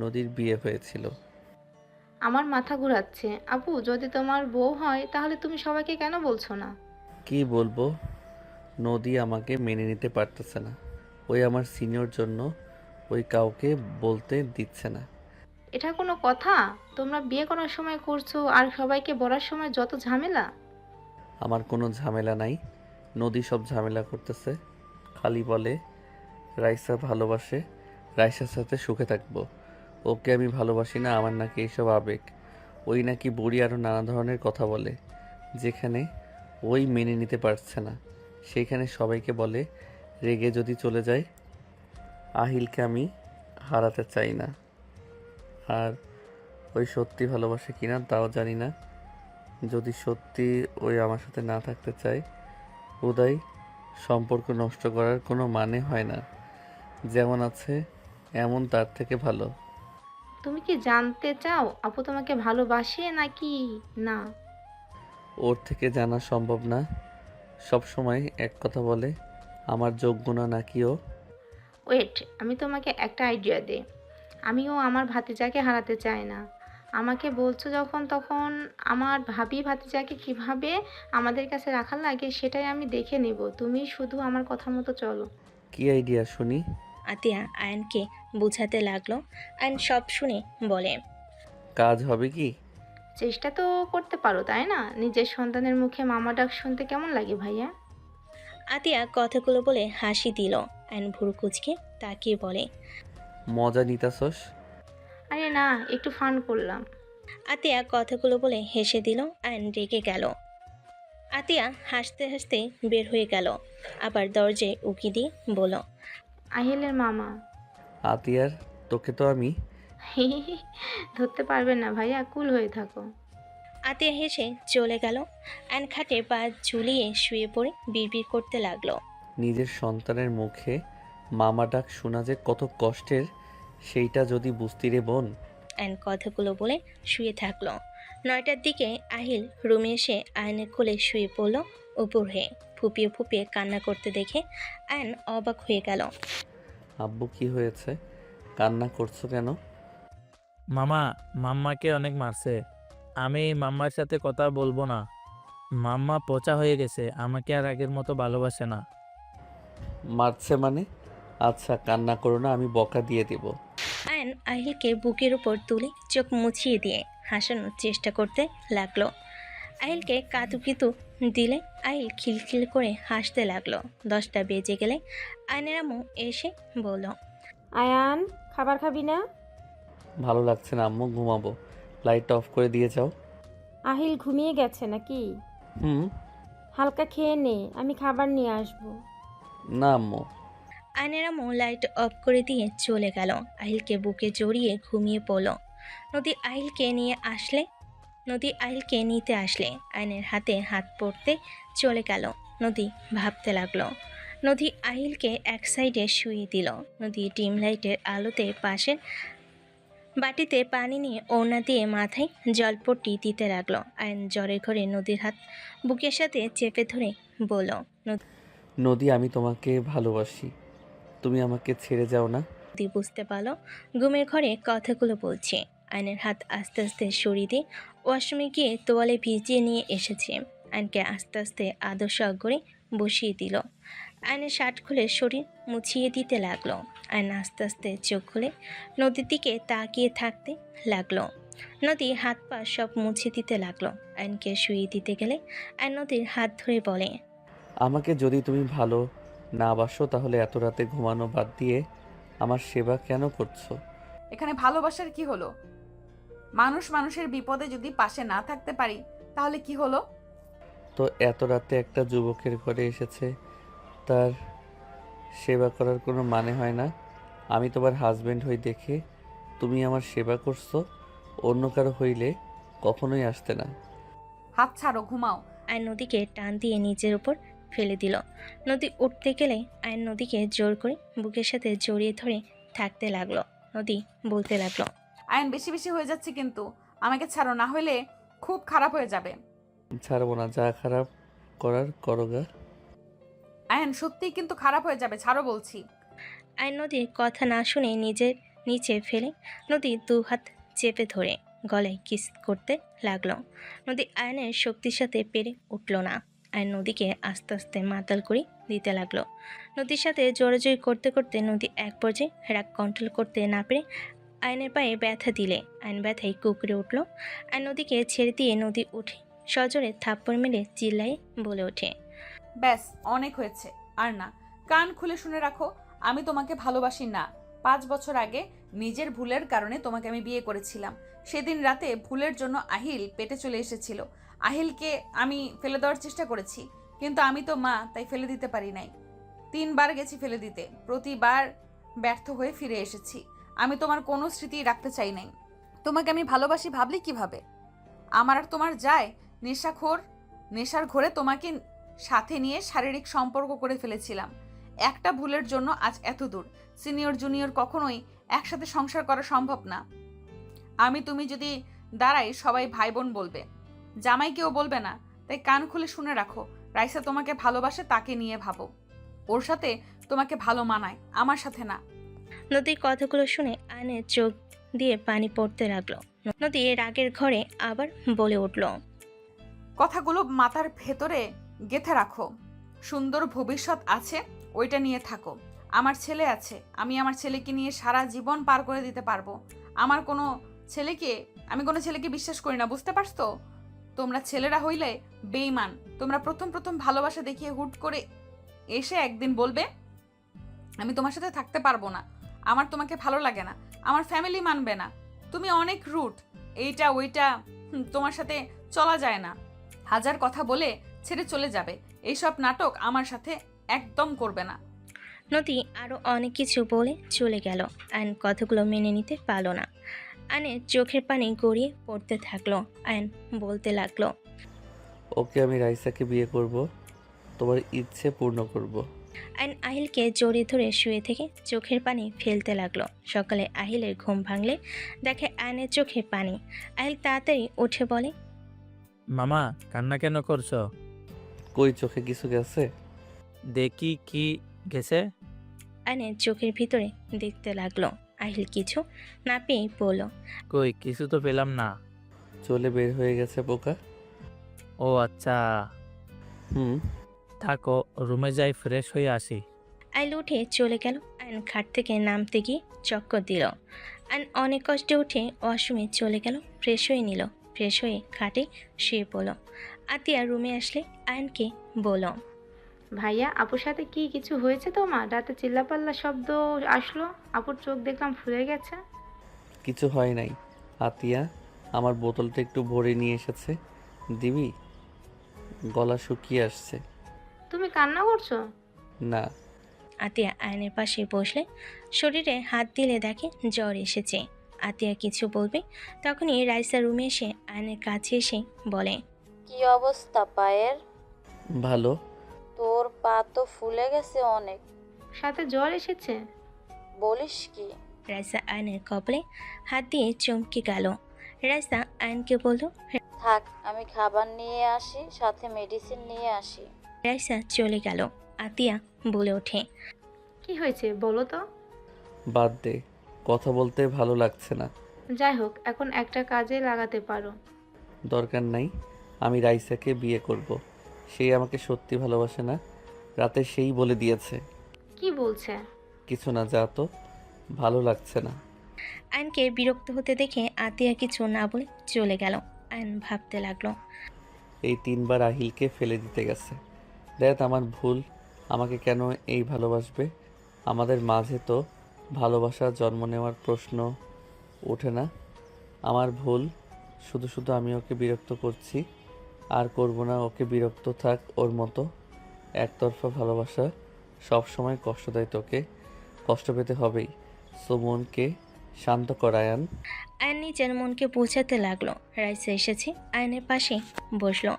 নদীর বিয়ে হয়েছিল। আমার মাথা ঘোরাচ্ছে। আপু, যদি তোমার বউ হয় তাহলে তুমি সবাইকে কেন বলছো না? কি বলবো, নদী আমাকে মেনে নিতে পারতেছে না। ওই আমার সিনিয়র জন্য ওই কাউকে বলতে দিচ্ছে না। এটা কোনো কথা? তোমরা বিয়ে করার সময় করছো আর সবাইকে বলার সময় যত ঝামেলা। আমার কোনো ঝামেলা নাই, নদী সব ঝামেলা করতেছে। খালি বলে রাইসা ভালোবাসে, রাইসার সাথে সুখে থাকবো। ওকে আমি ভালোবাসি না, আমার নাকি এইসব আবেগ। ওই নাকি বুড়ি আরও নানা ধরনের কথা বলে, যেখানে ওই মেনে নিতে পারছে না সেইখানে সবাইকে বলে রেগে যদি চলে যায়। আহিলকে আমি হারাতে চাই না। আর ওই সত্যি ভালোবাসে কিনা তাও জানি না। যদি সত্যি ওই আমার সাথে না থাকতে চায়, উদয় সম্পর্ক নষ্ট করার কোনো মানে হয় না। যেমন আছে এমন তার থেকে ভালো। তুমি কি জানতে চাও আপু তোমাকে ভালোবাসে নাকি না? ওর থেকে জানা সম্ভব না। সব সময় এক কথা বলে, আমার যোগ্য না নাকি ও। ওয়েট, আমি তোমাকে একটা আইডিয়া দিই। আমিও আমার ভাতিজাকে হারাতে চাই না। আমাকে বলছো যখন, তখন আমার ভাবি ভাতিজাকে কিভাবে আমাদের কাছে রাখা লাগে সেটাই আমি দেখে নেব। তুমি শুধু আমার কথা মতো চলো। কি আইডিয়া শুনি? আতিয়া আয়নকে বুঝাতে লাগলো। আয়ন সব শুনে বলে, কাজ হবে কি? চেষ্টা তো করতে পারো, তাই না? নিজের সন্তানের মুখে মামা ডাক শুনতে কেমন লাগে ভাইয়া? আতিয়া কথাগুলো বলে হাসি দিল। আয়ন ভুরু কুচকে তাকিয়ে বলে, মজা নিতাছস? আরে না, একটু ফান করলাম। আতিয়া কথাগুলো বলে হেসে দিল। আয়ন রেগে গেল। আতিয়া হাসতে হাসতে বের হয়ে গেল। আবার দরজায় উকি দিয়ে বলল, আহিলের মামা। আতিয়ার, তোকে তো আমি। ধরতে পারবেন না ভাইয়া, কুল হয়ে থাকো। আতিয়া হেসে চলে গেল। আয়ন খাটে পা ঝুলিয়ে শুয়ে পড়ে বিড়বিড় করতে লাগলো। নিজের সন্তানের মুখে মামা ডাক শোনা যে কত কষ্টের, সেইটা যদি বুঝতি রে বোন। আয়ন কথাগুলো বলে শুয়ে থাকলো। 9টার দিকে আহিল রুমে এসে আয়নের কোলে শুয়ে পড়ল উপর হয়ে। ফুপিয়ে ফুপিয়ে কান্না করতে দেখে আয়ন অবাক হয়ে গেল। আব্বু কি হয়েছে? কান্না করছো কেন? মামা মাম্মাকে অনেক মারছে। আমি মাম্মার সাথে কথা বলবো না। মাম্মা পচা হয়ে গেছে, আমাকে আর আগের মতো ভালোবাসে না। মারছে মানে? আচ্ছা কান্না করো না, আমি বকা দিয়ে দেব। আয়ন আহিলকে বুকের উপর তুলে চোখ মুছিয়ে দিয়ে হাসানোর চেষ্টা করতে লাগলো। আহিলকে কাতুকিতু দিলে আহিল খিলখিল করে হাসতে লাগলো। 10টা বেজে গেলে আয়নের আম্মু এসে বলল, আয়ান, খাবার খাবি না? ভালো লাগছে না আম্মু, ঘুমাবো। লাইটটা অফ করে দিয়ে যাও। আহিল ঘুমিয়ে গেছে নাকি? হুম। হালকা খেয়ে নে, আমি খাবার নিয়ে আসবো। না আম্মু। আয়নের আম্মু লাইট অফ করে দিয়ে চলে গেল। আহিলকে বুকে জড়িয়ে ঘুমিয়ে পড়ল। নদী আহিলকে নিতে আসলে আয়নের হাতে হাত পড়তে চলে গেল। নদী ভাবতে লাগলো। নদী আহিলকে এক সাইডে শুয়ে দিল। নদী ডিম লাইটের আলোতে পাশের বাটিতে পানি নিয়ে ওড়না দিয়ে মাথায় জলপট্টি দিতে লাগলো। আয়ন জ্বরের ঘরে নদীর হাত বুকের সাথে চেপে ধরে বলল, নদী, আমি তোমাকে ভালোবাসি, তুমি আমাকে ছেড়ে যাও না। নদী বুঝতে পারলো ঘুমের ঘরে কথাগুলো বলছে। আয়নের হাত আস্তে আস্তে সরিয়ে দিয়ে ওয়াশরুমে গিয়ে তোয়ালে ভিজিয়ে নিয়ে এসেছে। আয়নকে আস্তে আস্তে আদর সহ করে বসিয়ে দিল। আয়নের শার্ট খুলে শরীর মুছিয়ে দিতে লাগলো। আয়ন আস্তে আস্তে চোখ খুলে নদীর দিকে তাকিয়ে থাকতে লাগলো। নদী হাত পা সব মুছে দিতে লাগলো। আয়নকে শুয়ে দিতে গেলে আয়ন নদীর হাত ধরে বলে, আমাকে যদি তুমি ভালো না বাসো তাহলে এত রাতে ঘুমানো বাদ দিয়ে আমার সেবা কেন করছো? এখানে ভালোবাসার কি হলো? মানুষ মানুষের বিপদে যদি পাশে না থাকতে পারি তাহলে কি হলো? তো এত রাতে একটা যুবকের ঘরে এসেছে, তার সেবা করার কোনো মানে হয় না? আমি তোমার হাজবেন্ড হই দেখে তুমি আমার সেবা করছো, অন্য কারো হইলে কখনোই আসতে না। হাত ছাড়ো, ঘুমাও। আয়ন নদীকে টান দিয়ে নিচের উপর ফেলে দিল। নদী উঠতে গেলে আয়ন নদীকে জোর করে বুকের সাথে জড়িয়ে ধরে থাকতে লাগলো। নদী বলতে লাগলো, আয়ন বেশি বেশি হয়ে যাচ্ছে কিন্তু, আমাকে ছাড়ো, না হলে খুব খারাপ হয়ে যাবে। ছাড়বো না, যা খারাপ করার করোগা। আয়ন সত্যিই কিন্তু খারাপ হয়ে যাবে, ছাড়ো বলছি। আয়ন নদীর কথা না শুনে নিজের নিচে ফেলে নদী 2 হাত চেপে ধরে গলায় কিস করতে লাগলো। নদী আয়নের শক্তির সাথে পেরে উঠল না। আয়ন নদীকে আস্তে আস্তে মাতাল করে দিতে লাগলো। নদীর সাথে জোরাজোরি করতে করতে নদী এক পর্যায়ে রাগ কন্ট্রোল করতে না পেরে আয়নের পায়ে ব্যথা দিলে আয়ন ব্যথায় কুকড়ে উঠল। আয়ন নদীকে ছেড়ে দিয়ে নদী উঠে সজোরে থাপ্পড় মেরে চিল্লায় বলে ওঠে, ব্যাস, অনেক হয়েছে, আর না। কান খুলে শুনে রাখো, আমি তোমাকে ভালোবাসি না। 5 বছর আগে নিজের ভুলের কারণে তোমাকে আমি বিয়ে করেছিলাম। সেদিন রাতে ভুলের জন্য আহিল পেটে চলে এসেছিল। আহিলকে আমি ফেলে দেওয়ার চেষ্টা করেছি, কিন্তু আমি তো মা, তাই ফেলে দিতে পারি নাই। 3 বার গেছি ফেলে দিতে, প্রতিবার ব্যর্থ হয়ে ফিরে এসেছি। আমি তোমার কোনো স্মৃতি রাখতে চাই নাই। তোমাকে আমি ভালোবাসি ভাবলি কিভাবে? আমার আর তোমার যায়? নেশার ঘোরে তোমাকে সাথে নিয়ে শারীরিক সম্পর্ক করে ফেলেছিলাম। একটা ভুলের জন্য আজ এত দূর। সিনিয়র জুনিয়র কখনোই একসাথে সংসার করা সম্ভব না। আমি তুমি যদি দাঁড়াই সবাই ভাই বোন বলবে, জামাই কেউ বলবে না। তাই কান খুলে শুনে রাখো, রাইসা তোমাকে ভালোবাসে, তাকে নিয়ে ভাবো। ওর সাথে তোমাকে ভালো মানায়, আমার সাথে না। নদীর কথাগুলো শুনে আয়নের চোখ দিয়ে পানি পড়তে লাগলো। নদী রাগের ঘরে আবার বলে উঠল, কথাগুলো মাথার ভেতরে গেঁথে রাখো। সুন্দর ভবিষ্যৎ আছে, ওইটা নিয়ে থাকো। আমার ছেলে আছে, আমি আমার ছেলেকে নিয়ে সারা জীবন পার করে দিতে পারবো। আমি কোনো ছেলেকে বিশ্বাস করি না, বুঝতে পারছো? তোমরা ছেলেরা হইলে বেঈমান। তোমরা প্রথম প্রথম ভালোবাসা দেখিয়ে হুট করে এসে একদিন বলবে আমি তোমার সাথে থাকতে পারবো না, আমার তোমাকে ভালো লাগে না, আমার ফ্যামিলি মানবে না, তুমি অনেক রুট, এইটা ওইটা, তোমার সাথে চলা যায় না, হাজার কথা বলে ছেড়ে চলে যাবে। এইসব নাটক আমার সাথে একদম করবে না। নদী আরও অনেক কিছু বলে চলে গেল। আয়ন কথাগুলো মেনে নিতে পারল না। আয়নের চোখের পানি গড়িয়ে পড়তে থাকলো। আয়ন বলতে লাগলো, ওকে আমি রাইসাকে বিয়ে করব, তোমার ইচ্ছে পূর্ণ করব। আয়ন আহিলকে জড়িয়ে ধরে শুয়ে থেকে চোখের পানি ফেলতে লাগলো। সকালে আহিলের ঘুম ভাঙলে দেখে আয়নের চোখে পানি। আহিল তাড়াতাড়ি উঠে বলে, মামা কান্না কেন করছো? কই চোখে কিছু গেছে? দেখি কি গেছে। আয়নের চোখের ভিতরে দেখতে লাগলো। আহিল কিছু না পেয়েই বলল, কই কিছু তো পেলাম না। চলে বের হয়ে গেছে পোকা। ও আচ্ছা, হুম। থাকো, রুমে যাই ফ্রেশ হয়ে আসি। আইল উঠে চলে গেল। আয়ন খাট থেকে নামতে গিয়ে চক্কর দিল। আয়ন অনেক কষ্টে উঠে ওয়াশরুমে চলে গেল, ফ্রেশ হয়ে নিল। ফ্রেশ হয়ে খাটে শুয়ে পড়ল। আতিয়া রুমে আসলে আয়নকে বলল, ভাইয়া, আপুর সাথে কি কিছু হয়েছে তোমার? রাতে চিল্লাপাল্লা শব্দ আসলো, আপুর চোখ দেখলাম ফুলে গেছে। কিছু হয় নাই। আতিয়া আমার বোতলটা একটু ভরে নিয়ে এসেছে, দিবি? গলা শুকিয়ে আসছে। তুমি কান্না করছো? না। আতিয়া আয়নের পাশে বসলে শরীরে হাত দিলে দেখে জ্বর এসেছে। আতিয়া কিছু বলবে তখনই রাইসা রুমে এসে আয়নের কাছে এসে বলে, কি অবস্থা পায়ের? ভালো। তোর পা তো ফুলে গেছে অনেক। সাথে জ্বর এসেছে? বলিস কি? রাইসা আয়নের কপালে হাত দিয়ে চমকে গেল। রাইসা আয়নকে বলল, থাক, আমি খাবার নিয়ে আসি, সাথে মেডিসিন নিয়ে আসি। রাইসা চলে গেল। আতিয়া বলে ওঠে, কি হয়েছে বলো তো? বাদ দে, কথা বলতে ভালো লাগছে না। যাই হোক, এখন একটা কাজে লাগাতে পারো। দরকার নাই, আমি রাইসাকে বিয়ে করব। সেই আমাকে সত্যি ভালোবাসে না, রাতে সেই বলে দিয়েছে। কি বলছে? কিছু না, যা তো, ভালো লাগছে না। আয়নকে বিরক্ত হতে দেখে আতিয়া কিছু না বলে চলে গেল। আয়ন ভাবতে লাগলো, এই 3বার আহিলকে ফেলে দিতে গেছে। দেখ আমার ভুল, আমাকে কেন এই ভালোবাসবে? আমাদের মাঝে তো ভালোবাসা জন্ম নেওয়ার প্রশ্ন ওঠে না। আমার ভুল, শুধু শুধু আমি ওকে বিরক্ত করছি। আর করব না, ওকে বিরক্ত থাক ওর মতো। একতরফা ভালোবাসা সব সময় কষ্ট দেয়, তোকে কষ্ট পেতে হবেই। সো মনকে শান্ত করায়ান। আয়ন নিজের মনকে বোঝাতে লাগলো। রাইসা এসেছে, আয়নের পাশে বসলো।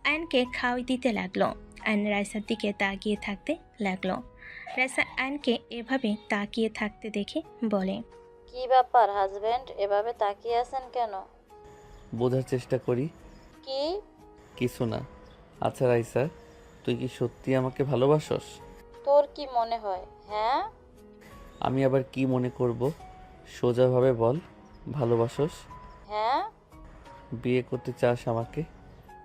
আয়নকে খাওয়াই দিতে লাগলো। আয়ন রাইসার দিকে তাকিয়ে থাকতে লাগলো। রাইসা আয়নকে এভাবে তাকিয়ে থাকতে দেখে বলে, কি ব্যাপার হাজবেন্ড, এভাবে তাকিয়ে আছেন কেন? বোঝার চেষ্টা করি। কি? কিছু না। আচ্ছা রাইসা, তুই কি সত্যি আমাকে ভালোবাসস? তোর কি মনে হয়? হ্যাঁ। আমি আবার কি মনে করব? সোজাভাবে বল, ভালোবাসস? হ্যাঁ। বিয়ে করতে চাস আমাকে?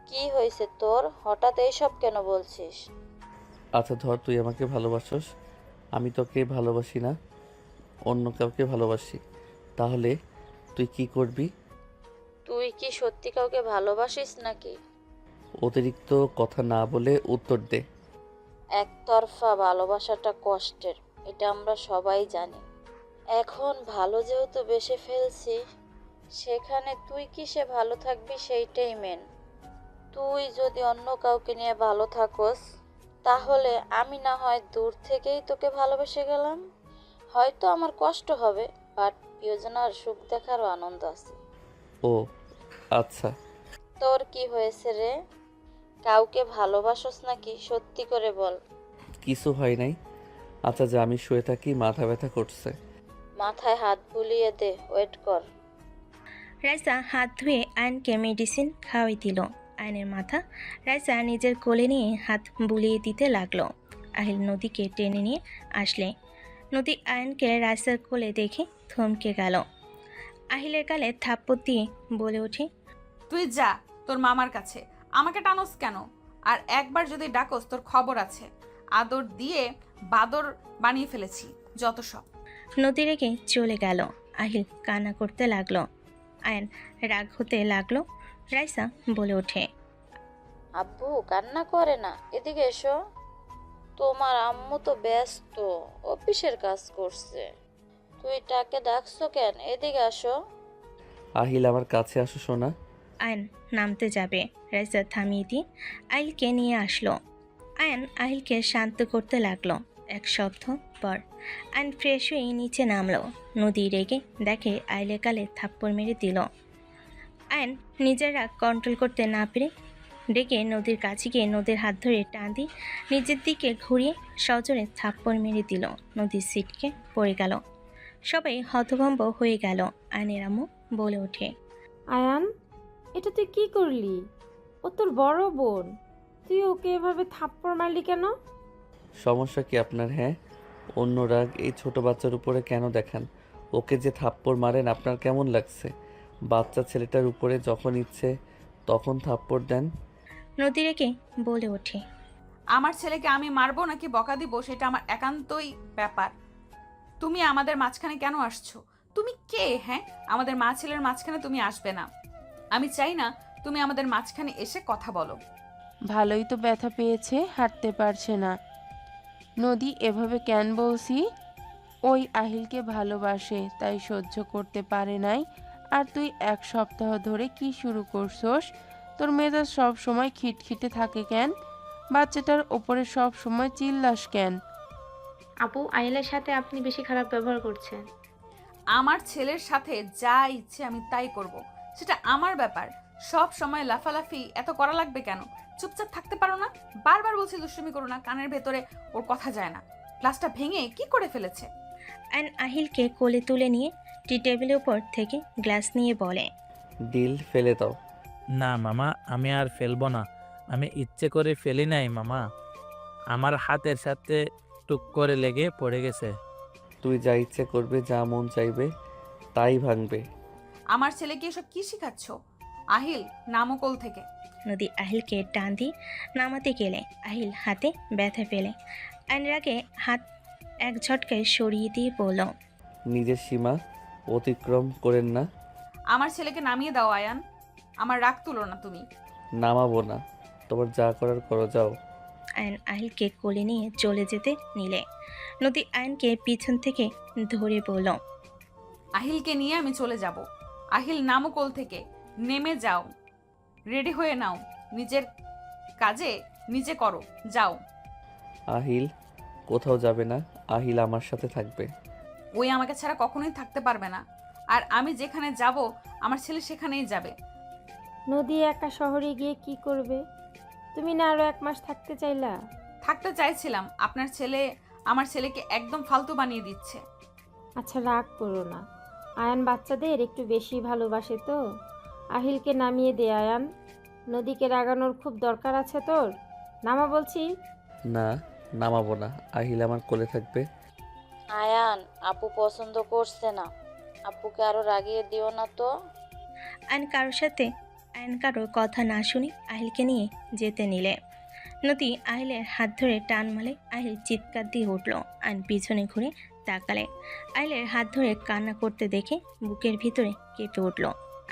কি হয়েছে তোর, হঠাৎ এইসব কেন বলছিস? আচ্ছা ধর তুই আমাকে ভালোবাসস, আমি তোকে ভালোবাসি না, অন্য কাউকে ভালোবাসি, তাহলে তুই কি করবি? তুই কি সত্যি কাউকে ভালোবাসিস নাকি? অতিরিক্ত কথা না বলে উত্তর দে। একতরফা ভালোবাসাটা কষ্টের, এটা আমরা সবাই জানি। এখন ভালো যেহেতু বেসে ফেলছি, সেখানে তুই কিসে ভালো থাকবি সেইটাই মেন। তুই যদি অন্য কাউকে নিয়ে ভালো থাকস, তাহলে আমি না হয় দূর থেকেই তোকে ভালোবেসে গেলাম। হয়তো আমার কষ্ট হবে, বাট প্রিয়জনার সুখ দেখারও আনন্দ আছে। ও আচ্ছা। তোর কি হয়েছে রে? কাউকে ভালোবাসস নাকি? সত্যি করে বল। কিছু হয় নাই। আচ্ছা যে আমি শুয়ে থাকি, মাথা ব্যথা করছে। মাথায় হাত বুলিয়ে দে, ওয়েট কর। রাইসা হাত ধুয়ে আয়নকে মেডিসিন খাওয়াই দিল। আয়নের মাথা রাইসা নিজের কোলে নিয়ে হাত বুলিয়ে দিতে লাগলো। আহিল নদীকে টেনে নিয়ে আসলে নদী আয়নকে রাইসার কোলে দেখে থমকে গেল। আহিলের গালে থাপ্পড় দিয়ে বলে ওঠে, তুই যা তোর মামার কাছে, আমাকে টানোস কেন? আর একবার যদি ডাকোস তোর খবর আছে। আদর দিয়ে বাদর বানিয়ে ফেলেছি যত সব। নদী রেগে চলে গেল। আহিল কান্না করতে লাগলো। আয়ন রাগ হতে লাগলো। রাইসা বলে ওঠে, আব্বু কান্না করে না, এদিকে এসো। তোমার আম্মু তো ব্যস্ত, অফিসের কাজ করছে। তুই তাকে ডাকছো কেন? এদিকে আসো। আহিল আমার কাছে আসো সোনা। আয়ন নামতে যাবে, রাইসা থামিয়ে দিয়ে আহিলকে নিয়ে আসলো। আয়ন আহিলকে শান্ত করতে লাগলো। এক সপ্তাহ পর আয়ন ফ্রেশ হয়ে নিচে নামলো। নদী রেগে দেখে আইলের গালে থাপ্পড় মেরে দিল। আয়ন নিজের রাগ কন্ট্রোল করতে না পেরে রেগে নদীর কাছে গিয়ে নদীর হাত ধরে টান দিয়ে নিজের দিকে ঘুরিয়ে সজোরে থাপ্পড় মেরে দিল। নদীর সিটকে পড়ে গেল। সবাই হতভম্ব হয়ে গেল। আয়নের আম্মু বলে ওঠে, আয়ান, এটা তুই কি করলি? ও তোর বড় বোন, তুই ওকে এভাবে থাপ্পড় মারলি কেন? সমস্যা কি আপনার? হ্যাঁ, অন্য রাগ এই ছোট বাচ্চার উপরে কেন দেখান? ওকে যে থাপ্পড় মারেন আপনার কেমন লাগছে? বাচ্চা ছেলেটার উপরে যখন ইচ্ছে তখন থাপ্পড় দেন। নদী রেগে বলে ওঠে, আমার ছেলেকে আমি মারবো নাকি বকা দিব সেটা আমার একান্তই ব্যাপার। তুমি আমাদের মাঝখানে কেন আসছো? তুমি কে? হ্যাঁ, আমাদের মা ছেলের মাঝখানে তুমি আসবে না। আমি চাই না তুমি আমাদের মাঝখানে এসে কথা বলো। ভালোই তো ব্যথা পেয়েছে, হাঁটতে পারছে না। নদী এভাবে কেন বলছি? ওই আহিলকে ভালোবাসে তাই সহ্য করতে পারে নাই। আর তুই এক সপ্তাহ ধরে কি শুরু করছস? তোর মেজাজ সব সময় খিটখিটে থাকে কেন? বাচ্চাটার ওপরে সব সময় চিল্লাস কেন? আপু, আইলের সাথে আপনি বেশি খারাপ ব্যবহার করছেন। আমার ছেলের সাথে যা ইচ্ছে আমি তাই করব, সেটা আমার ব্যাপার। সব সময় লাফালাফি এত করা লাগবে কেন? চুপচাপ থাকতে পারো না? বারবার বলছি দুষ্টুমি করো না, কানের ভেতরে ওর কথা যায় না। গ্লাসটা ভেঙে কি করে ফেলেছে? অ্যান আহিলকে কোলে তুলে নিয়ে টি টেবিলের উপর থেকে গ্লাস নিয়ে বলে, ডিল ফেলে দাও। না মামা, আমি আর ফেলবো না। আমি ইচ্ছে করে ফেলি নাই মামা, আমার হাতের সাথে টুক করে লেগে পড়ে গেছে। তুই যা ইচ্ছে করবে, যা মন চাইবে তাই ভাঙবে। আমার ছেলেকে এসব কি শিখাচ্ছ? আহিল, নামো কোল থেকে। নদী আহিলকে টান দিয়ে নামাতে গেলে আহিল হাতে ব্যথা পেলে অ্যান রাগে হাত এক ঝটকায় সরিয়ে দিয়ে বলল, নিজের সীমা অতিক্রম করেন না। আমার ছেলেকে নামিয়ে দাও আয়ান, আমার রাগ তুলো না তুমি। নামাবো না, তোমার যা করার করো, যাও। আয়ন আহিলকে কোলে নিয়ে চলে যেতে নিলে নদী আয়নকে পিছন থেকে ধরে বলল, আহিলকে নিয়ে আমি চলে যাব। আহিল, নামো কোল থেকে, নেমে যাও, রেডি হয়ে নাও, নিজের কাজে নিজে করো, যাও। আহিল কোথাও যাবে না, আহিল আমার সাথে থাকবে। ওই আমাকে ছাড়া কখনোই থাকতে পারবে না, আর আমি যেখানে যাব আমার ছেলে সেখানেই যাবে। নদী একা শহরে গিয়ে কি করবে? তুমি না আরো 1 মাস থাকতে চাইলা? থাকতে চাইছিলাম, আপনার ছেলে আমার ছেলেকে একদম ফালতু বানিয়ে দিচ্ছে। আচ্ছা, রাগ করো না। আয়ান বাচ্চাদের একটু বেশি ভালোবাসে তো। আহিলকে নামিয়ে দে আয়ান। নদীকে রাগানোর খুব দরকার আছে তোর। নামা বলছি। না, নামাবো না, আহিল আমার কোলে থাকবে। আয়ান, আপু পছন্দ করছে না। আপুকে আরো রাগিয়ে দিও না তো। আয়ন কারোর কথা না শুনে আহিলকে নিয়ে যেতে নিলে নদী আহিলের হাত ধরে টান মালে আহিল চিৎকার দিয়ে উঠল। আয়ন পিছনে ঘুরে তাকালে আহিলের হাত ধরে কান্না করতে দেখে বুকের ভিতরে কেঁপে উঠল।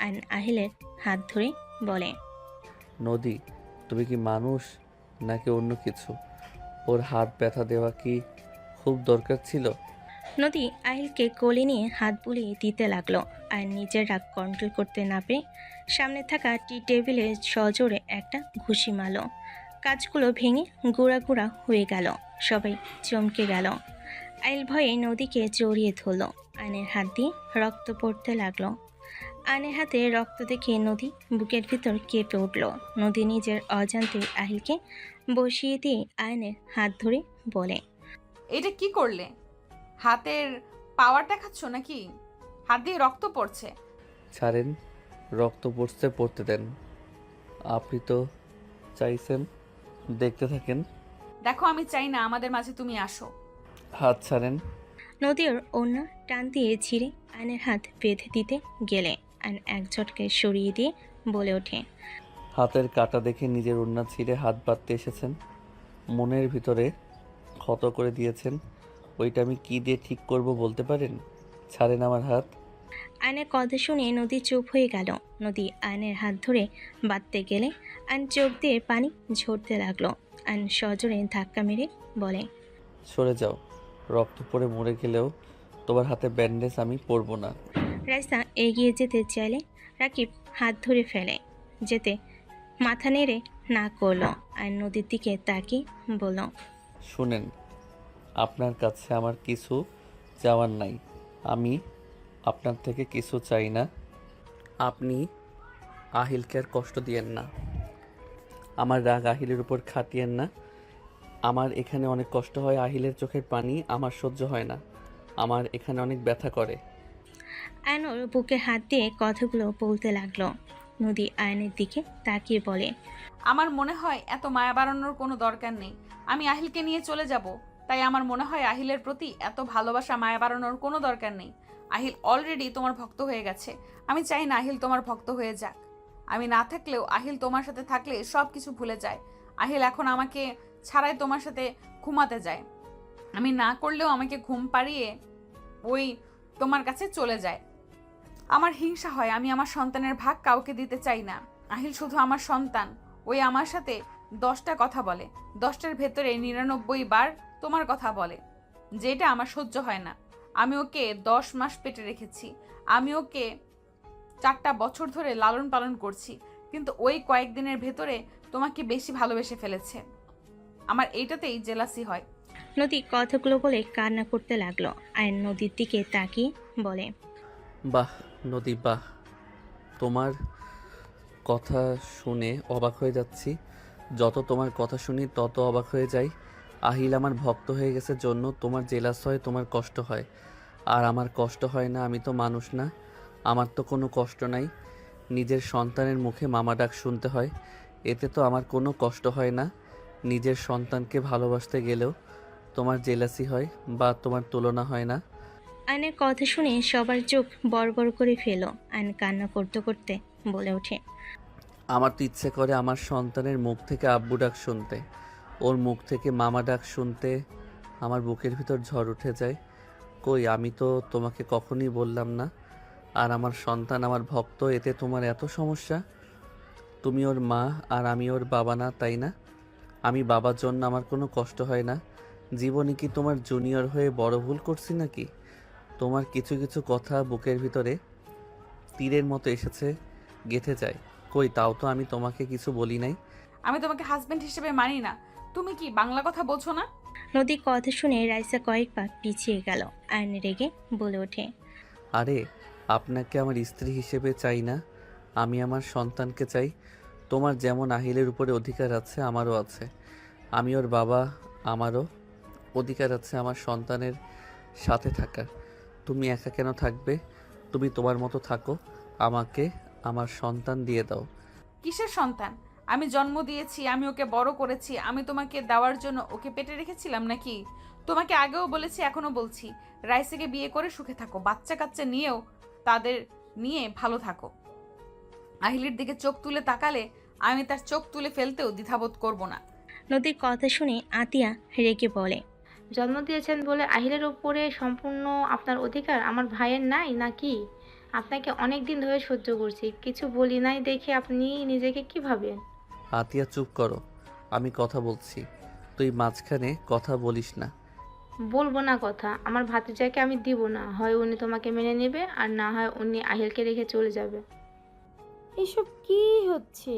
আয়ন আহিলের হাত ধরে বলে, নদী, তুমি কি মানুষ নাকি অন্য কিছু? ওর হাত ব্যথা দেওয়া কি খুব দরকার ছিল? নদী আহিলকে কোলে নিয়ে হাত বুলিয়ে দিতে লাগলো। আয়ন নিজের রাগ কন্ট্রোল করতে না পেরে সামনে থাকা টি টেবিলে সজোরে একটা ঘুষি মারল। কাজগুলো ভেঙে গুঁড়া গুঁড়া হয়ে গেল। সবাই চমকে গেল। আইল ভয়ে নদীকে জড়িয়ে ধরল। আয়নের হাত দিয়ে রক্ত পড়তে লাগলো। আয়নের হাতে রক্ত দেখে নদী বুকের ভিতর কেঁপে উঠল। নদী নিজের অজান্তে আহিলকে বসিয়ে দিয়ে আয়নের হাত ধরে বলে, এটা কি করলে? হাতের পাওয়ার দেখাচ্ছ নাকি? হাত দিয়ে রক্ত পড়ছে। ছাড়েন, রক্ত পড়ছে, পড়তে দেন। আপনি তো চাইছেন, দেখতে থাকেন। দেখো, আমি চাই না আমাদের মাঝে তুমি আসো। হাত ছাড়েন। নদীর ওড়না টান দিয়ে ছিঁড়ে আয়নের হাত বেঁধে দিতে গেলে আয়ন এক ঝটকে সরিয়ে দিয়ে বলে ওঠে, হাতের কাটা দেখে নিজের ওড়না ছিঁড়ে হাত বাঁধতে এসেছেন। মনের ভিতরে ক্ষত করে দিয়েছেন, ওইটা আমি কি দিয়ে ঠিক করব বলতে পারেন? ছাড়েন আমার হাত। আয়নের কথা শুনে নদী চুপ হয়ে গেল। নদী আয়নের হাত ধরে বাঁধতে গেলে আয়ন চোখ দিয়ে পানি ঝরতে লাগলো। আয়ন সজোরে ধাক্কা মেরে বলে, সরে যাও। রক্ত পড়ে মরে গেলেও তোমার হাতে ব্যান্ডেজ আমি পরবো না। রাইসা এগিয়ে যেতে চাইলে রাকিব হাত ধরে ফেলে। যেতে মাথা নেড়ে না করলো। আয়ন নদীর দিকে তাকিয়ে বলল, শুনেন, আপনার কাছে আমার কিছু চাওয়ার নাই। আমি আপনার থেকে কিছু চাই না। আপনি আহিলকে আর কষ্ট দিয়েন না। আমার রাগ আহিলের উপর খাটিয়েন না। আমার এখানে অনেক কষ্ট হয়, আহিলের চোখের পানি আমার সহ্য হয় না। আমার এখানে অনেক ব্যথা করে। আয়ন ওর বুকে হাত দিয়ে কথাগুলো বলতে লাগলো। নদী আয়নের দিকে তাকিয়ে বলে, আমার মনে হয় এত মায়া বাড়ানোর কোনো দরকার নেই। আমি আহিলকে নিয়ে চলে যাব। তাই আমার মনে হয় আহিলের প্রতি এত ভালোবাসা মায়া বাড়ানোর কোনো দরকার নেই। আহিল অলরেডি তোমার ভক্ত হয়ে গেছে। আমি চাই না আহিল তোমার ভক্ত হয়ে যাক। আমি না থাকলেও আহিল তোমার সাথে থাকলে সব কিছু ভুলে যায়। আহিল এখন আমাকে ছাড়াই তোমার সাথে ঘুমাতে যায়। আমি না করলেও আমাকে ঘুম পাড়িয়ে ওই তোমার কাছে চলে যায়। আমার হিংসা হয়, আমি আমার সন্তানের ভাগ কাউকে দিতে চাই না। আহিল শুধু আমার সন্তান। ওই আমার সাথে 10টা কথা বলে, 10টার ভেতরে 99 বার তোমার কথা বলে, যেটা আমার সহ্য হয় না। আমি ওকে 10 মাস পেটে রেখেছি। আমি ওকে 4টা বছর ধরে লালন পালন করছি, কিন্তু ওই কয়েকদিনের ভেতরে তোমাকে বেশি ভালোবেসে ফেলেছে। আমার এইটাতেই জেলাসি হয়। নদী কথাগুলো বলে কান্না করতে লাগলো। আয়ন নদীর দিকে তাকিয়ে বলে, বাহ নদী, বাহ। তোমার কথা শুনে অবাক হয়ে যাচ্ছি। যত তোমার কথা শুনি তত অবাক হয়ে যাই। আহিল আমার ভক্ত হয়ে গেছে জন্য তোমার জেলাস হয়, তোমার কষ্ট হয়। আর আমার কষ্ট হয় না? আমি তো মানুষ না, আমার তো কোনো কষ্ট নাই। নিজের সন্তানের মুখে মামা ডাক শুনতে হয়, এতে তো আমার কোনো কষ্ট হয় না। নিজের সন্তানকে ভালোবাসতে গেলেও তোমার জেলাসি হয় বা তোমার তুলনা হয় না। আয়নের কথা শুনে সবার চোখ বড় বড় করে ফেলো। আয়ন কান্না করতে করতে বলে ওঠে, আমার তো ইচ্ছে করে আমার সন্তানের মুখ থেকে আব্বু ডাক শুনতে, ওর মুখ থেকে মামা ডাক শুনতে। আমার বুকের ভিতর ঝড় উঠে যায়। কই, আমি তো তোমাকে কখনই বললাম না আর আমার সন্তান আমার ভক্ত, এতে তোমার এত সমস্যা? তুমি ওর মা আর আমি ওর বাবা না, তাই না? আমি বাবার জন্য আমার কোনো কষ্ট হয় না। জীবনে কি তোমার জুনিয়র হয়ে বড় ভুল করছি নাকি? তোমার কিছু কিছু কথা বুকের ভিতরে তীরের মতো এসেছে, গেঁথে যায়। কই, তাও তো আমি তোমাকে কিছু বলি নাই। আমি তোমাকে হাজবেন্ড হিসেবে মানি না। তুমি কি বাংলা কথা বোঝো না? নদীর কথা শুনে রাইসা কয়েক পা পিছিয়ে গেল। আয়ন রেগে বলে ওঠে, আরে, আপনাকে আমার স্ত্রী হিসেবে চাই না, আমি আমার সন্তানকে চাই। তোমার যেমন আহিলের উপরে অধিকার আছে, আমারও আছে। আমি ওর বাবা, আমারও অধিকার আছে আমার সন্তানের সাথে থাকার। তুমি একা কেন থাকবে? তুমি তোমার মতো থাকো, আমাকে আমার সন্তান দিয়ে দাও। কিসের সন্তান? আমি জন্ম দিয়েছি, আমি ওকে বড় করেছি। আমি তোমাকে দেওয়ার জন্য ওকে পেটে রেখেছিলাম নাকি? তোমাকে আগেও বলেছি, এখনো বলছি, রাইসাকে বিয়ে করে সুখে থাকো, বাচ্চা কাচ্চা নিয়েও তাদের নিয়ে ভালো থাকো। আহিলের দিকে চোখ তুলে তাকালে আমি তার চোখ তুলে ফেলতেও দ্বিধাবোধ করব না। নদীর কথা শুনে আতিয়া রেগে বলে, জন্ম দিয়েছেন বলে আহিলের উপরে সম্পূর্ণ আপনার অধিকার আমার ভাইয়ের নাই নাকি? আপনাকে অনেক দিন ধরে সহ্য করছি, কিছু বলি নাই দেখে আপনি নিজেকে কি ভাবেন? আতিয়া চুপ করো, আমি কথা বলছি, তুই মাঝখানে কথা বলিস না। বলবো না কথা? আমার ভাতিজাকে আমি দিব না। হয় উনি তোমাকে মেনে নেবে, আর না হয় উনি আহিলকে রেখে চলে যাবে। এসব কি হচ্ছে?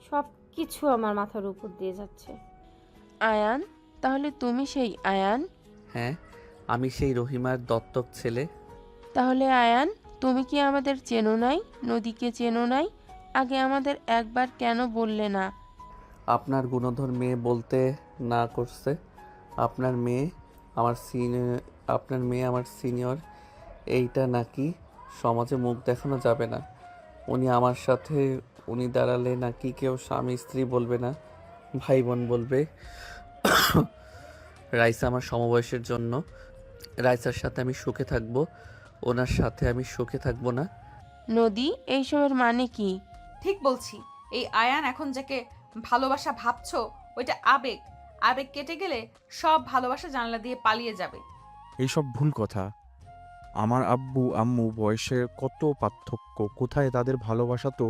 সব কিছু আমার মাথার উপর দিয়ে যাচ্ছে। আয়ান, তাহলে তুমি সেই আয়ান? হ্যাঁ, আমি সেই রহিমার দত্তক ছেলে। তাহলে আয়ান, তুমি কি আমাদের চেনো নাই? নদীকে চেনো নাই? আগে আমাদের একবার কেন বললে না? আপনার গুণধর মেয়ে বলতে না করছে। আপনার মেয়ে আমার সিনিয়র, এইটা নাকি সমাজে মুখ দেখানো যাবে না। উনি আমার সাথে উনি দাঁড়ালে নাকি কেউ স্বামী স্ত্রী বলবে না, ভাই বোন বলবে। রাইসা আমার সমবয়সের জন্য। রাইসার সাথে আমি সুখে থাকবো, ওনার সাথে আমি সুখে থাকবো না। নদী, এইসবের মানে কি? ঠিক বলছি, এই আয়ান এখন যাকে ভালোবাসা ভাবছো ওইটা আবেগ। আবেগ কেটে গেলে সব ভালোবাসা জানলা দিয়ে পালিয়ে যাবে। এইসব ভুল কথা। আমার আব্বু আম্মু বয়সের কত পার্থক্য, কোথায় তাদের ভালোবাসা তো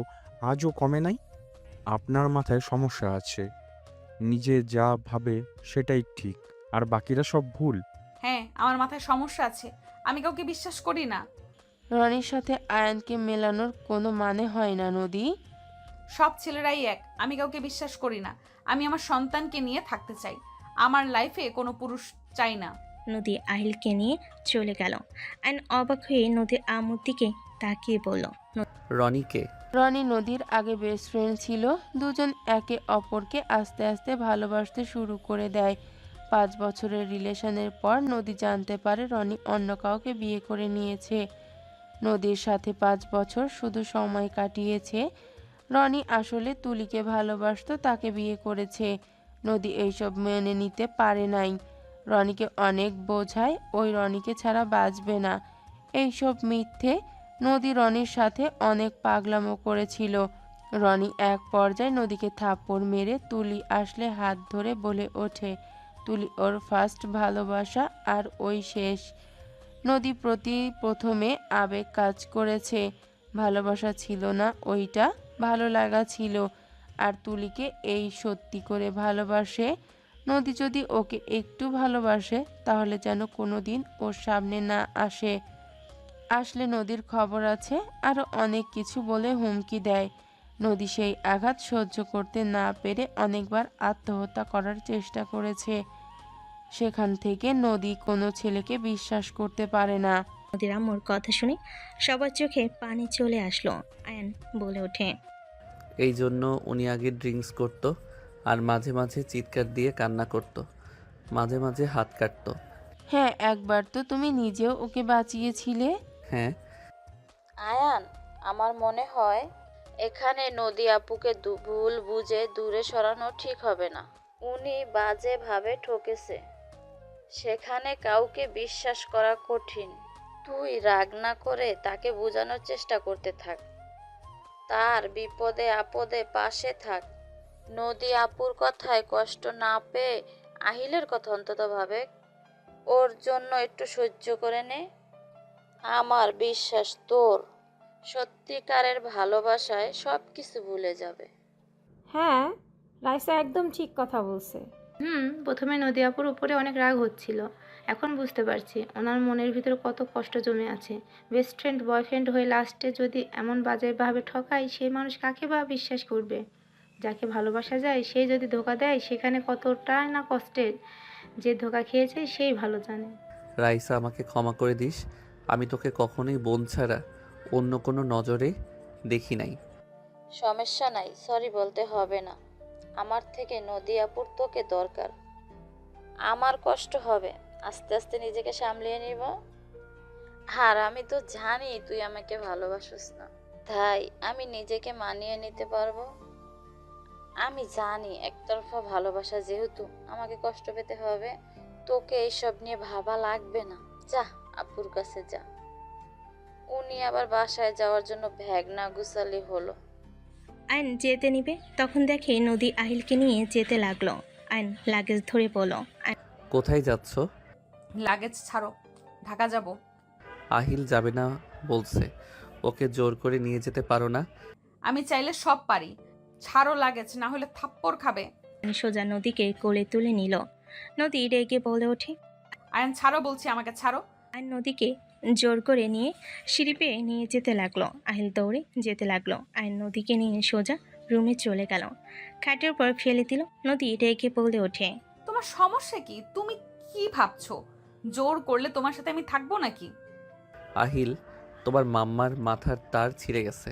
আজও কমে নাই। আপনার মাথায় সমস্যা আছে, নিজে যা ভাবে সেটাই ঠিক, আর বাকিরা সব ভুল। হ্যাঁ, আমার মাথায় সমস্যা আছে, আমি কাউকে বিশ্বাস করি না। রনির সাথে আয়ানকে মেলানোর কোনো মানে হয় না নদী। সব ছেলেরাই এক, আমি কাউকে বিশ্বাস করি না। আমি আমার সন্তানকে নিয়ে থাকতে চাই, আমার লাইফে কোনো পুরুষ চাই না। নদী আহিলকে নিয়ে চলে গেল। আয়ন অবাক হয়ে নদীর আম্মুর দিকে তাকিয়ে বলল, রনিকে। রনি নদীর আগে বেস্ট ফ্রেন্ড ছিল। দুজন একে অপরকে আস্তে আস্তে ভালোবাসতে শুরু করে দেয়। 5 বছরের রিলেশনের পর নদী জানতে পারে রনি অন্য কাউকে বিয়ে করে নিয়েছে। নদীর সাথে 5 বছর শুধু সময় কাটিয়েছে। রনি আসলে তুলিকে ভালোবাসতো, তাকে বিয়ে করেছে। নদী এইসব মেনে নিতে পারে নাই। রনিকে অনেক বোঝায়, ওই রনিকে ছাড়া বাঁচবে না। এইসব মিথ্যে। নদী রনির সাথে অনেক পাগলামো করেছিল। রনি এক পর্যায়ে নদীকে থাপ্পড় মেরে তুলি আসলে হাত ধরে বলে ওঠে তুলি ওর ফার্স্ট ভালোবাসা, আর ওই শেষ। নদী প্রথমে আবেগ কাজ করেছে, ভালোবাসা ছিল না, ওইটা ভালো লাগা ছিল। আর তুলিকে এই সত্যি করে ভালোবাসে। নদী যদি ওকে একটু ভালোবাসে তাহলে যেন কোনোদিন ওর সামনে না আসে। আসলে নদীর খবর আছে, আরও অনেক কিছু বলে হুমকি দেয়। নদী সেই আঘাত সহ্য করতে না পেরে অনেকবার আত্মহত্যা করার চেষ্টা করেছে। সেখান থেকে নদী কোনো ছেলেকে বিশ্বাস করতে পারে না। নদীর আম্মুর কথা শুনে সবার চোখে পানি চলে আসলো। আয়ান বলে ওঠে, এই জন্য উনি আগে ড্রিঙ্কস করতো, আর মাঝে মাঝে চিৎকার দিয়ে কান্না করতো, মাঝে মাঝে হাত কাটতো। হ্যাঁ, একবার তো তুমি নিজেও ওকে বাঁচিয়েছিলে। হ্যাঁ। আয়ান, আমার মনে হয় এখানে নদী আপুকে ভুল বুঝে দূরে সরানো ঠিক হবে না। উনি বাজেভাবে ঠকেছে, সেখানে কাউকে বিশ্বাস করা কঠিন। তুই রাগ না করে তাকে বোঝানোর চেষ্টা করতে থাক, তার বিপদে আপদে পাশে থাক। নদী আপুর কথায় কষ্ট না পেয়ে আহিলের কথা অন্তত ভাবে, ওর জন্য একটু সহ্য করে নে। আমার বিশ্বাস তোর সত্যিকারের ভালোবাসায় সব কিছু ভুলে যাবে। হ্যাঁ, রাইসা একদম ঠিক কথা বলছে। প্রথমে নদী আপুর উপরে অনেক রাগ হচ্ছিল, এখন বুঝতে পারছি ওনার মনের ভিতরে কত কষ্ট জমে আছে। বেস্ট ফ্রেন্ড বয়ফ্রেন্ড হয়ে লাস্টে যদি এমন বাজেভাবে ঠকায়, সেই মানুষ কাকে বা বিশ্বাস করবে? যাকে ভালোবাসা যায় সেই যদি ধোকা দেয়, সেখানে কতটা না কষ্টের। যে ধোকা খেয়েছে সেই ভালো জানে। রাইসা, আমাকে ক্ষমা করে দিস, আমি তোকে কখনোই বোন ছাড়া অন্য কোনো নজরে দেখি নাই। সমস্যা নাই, সরি বলতে হবে না। আমার থেকে নদী আপুর তোকে দরকার। আমার কষ্ট হবে, আস্তে আস্তে নিজেকে সামলিয়ে নিব। আর আমি তো জানি তুই আমাকে ভালোবাসিস না, তাই আমি নিজেকে মানিয়ে নিতে পারবো। আমি জানি একতরফা ভালোবাসা, যেহেতু আমাকে কষ্ট পেতে হবে। তোকে এইসব নিয়ে ভাবা লাগবে না, যা আপুর কাছে যা। উনি আবার বাসায় যাওয়ার জন্য ব্যাগ না গুছালি হলো। আয়ন যেতে নিবে, তখন দেখে নদী আহিলকে নিয়ে যেতে লাগলো। আয়ন লাগেজ ধরে বলল, কোথায় যাচ্ছ? লাগেজ ছাড়ো, ঢাকা যাব। আহিল যাবে না বলছে, ওকে জোর করে নিয়ে যেতে পারো না? আমি চাইলে সব পারি, ছাড়ো লাগেজ, না হলে থাপ্পড় খাবে। আয়ন সোজা নদীকে কোলে তুলে নিল। নদী রেগে বলে ওঠে, আয়ন ছাড়ো বলছি, আমাকে ছাড়ো। আয়ন নদীকে জোর করে নিয়ে সিঁড়ি পেয়ে নিয়ে যেতে লাগলো। আহিল দৌড়ে যেতে লাগলো। আয়ন নদীকে নিয়ে সোজা রুমে চলে গেল, খাটের উপর ফেলে দিল। নদী রেগে বলে ওঠে, তোমার সমস্যা কি? তুমি কি ভাবছো জোর করলে তোমার সাথে আমি থাকবো নাকি? আহিল, তোমার মাম্মার মাথার তার ছিঁড়ে গেছে,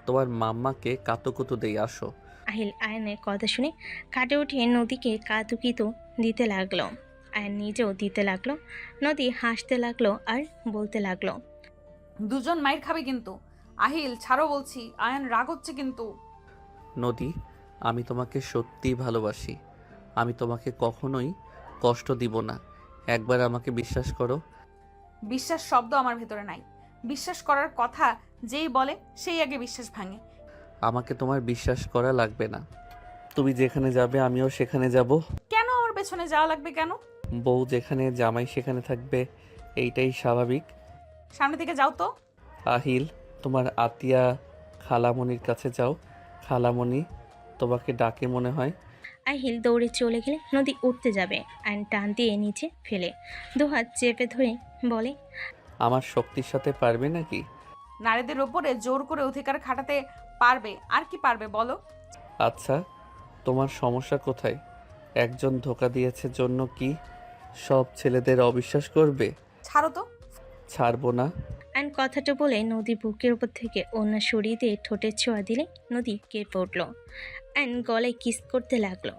তোমার মাম্মাকে কাতুকুতু দিয়ে আসো। আহিল আয়নের কথা শুনে খাটে উঠে নদীকে কাতুকিতু দিতে লাগলো। আয়ন নিজেও দিতে লাগলো। নদী হাসতে লাগলো আর বলতে লাগলো, দুজন মাইর খাবে কিন্তু। আহিল ছাড়ো বলছি, আয়ান রাগ হচ্ছে কিন্তু। নদী, আমি তোমাকে সত্যিই ভালোবাসি। আমি তোমাকে কখনোই কষ্ট দিব না। একবার আমাকে বিশ্বাস করো। বিশ্বাস শব্দ আমার ভেতরে নাই। বিশ্বাস করার কথা যেই বলে সেই আগে বিশ্বাস ভাঙে। আমাকে তোমার বিশ্বাস করা লাগবে না। তুমি যেখানে যাবে আমিও সেখানে যাব। কেন আমার পেছনে যাওয়া লাগবে কেন? বউ যেখানে, জামাই সেখানে থাকবে, এইটাই স্বাভাবিক। সামনে থেকে যাও তো। আহিল, তোমার আতিয়া খালামণির কাছে যাও। খালামণি তোমাকে ডাকে মনে হয়। আহিল দৌড়ে চলে গেলে নদী উঠতে যাবে আয়ন টান দিয়ে নিচে ফেলে দুহাত চেপে ধরে বলে, আমার শক্তির সাথে পারবে নাকি? নারীদের ওপরে জোর করে অধিকার খাটাতে পারবে, আর কি পারবে বলো? আচ্ছা, তোমার সমস্যা কোথায়? একজন ধোকা দিয়েছে জন্য কি সব ছেলেদের অবিশ্বাস করবে? ছাড়ো তো। ছাড়বো না। আয়ন কথাটা বলে নদী বুকের উপর থেকে অন্য সরিয়ে দিয়ে ঠোঁটের ছোঁয়া দিলে নদী কেঁপে উঠল। আয়ন গলায় কিস করতে লাগলো।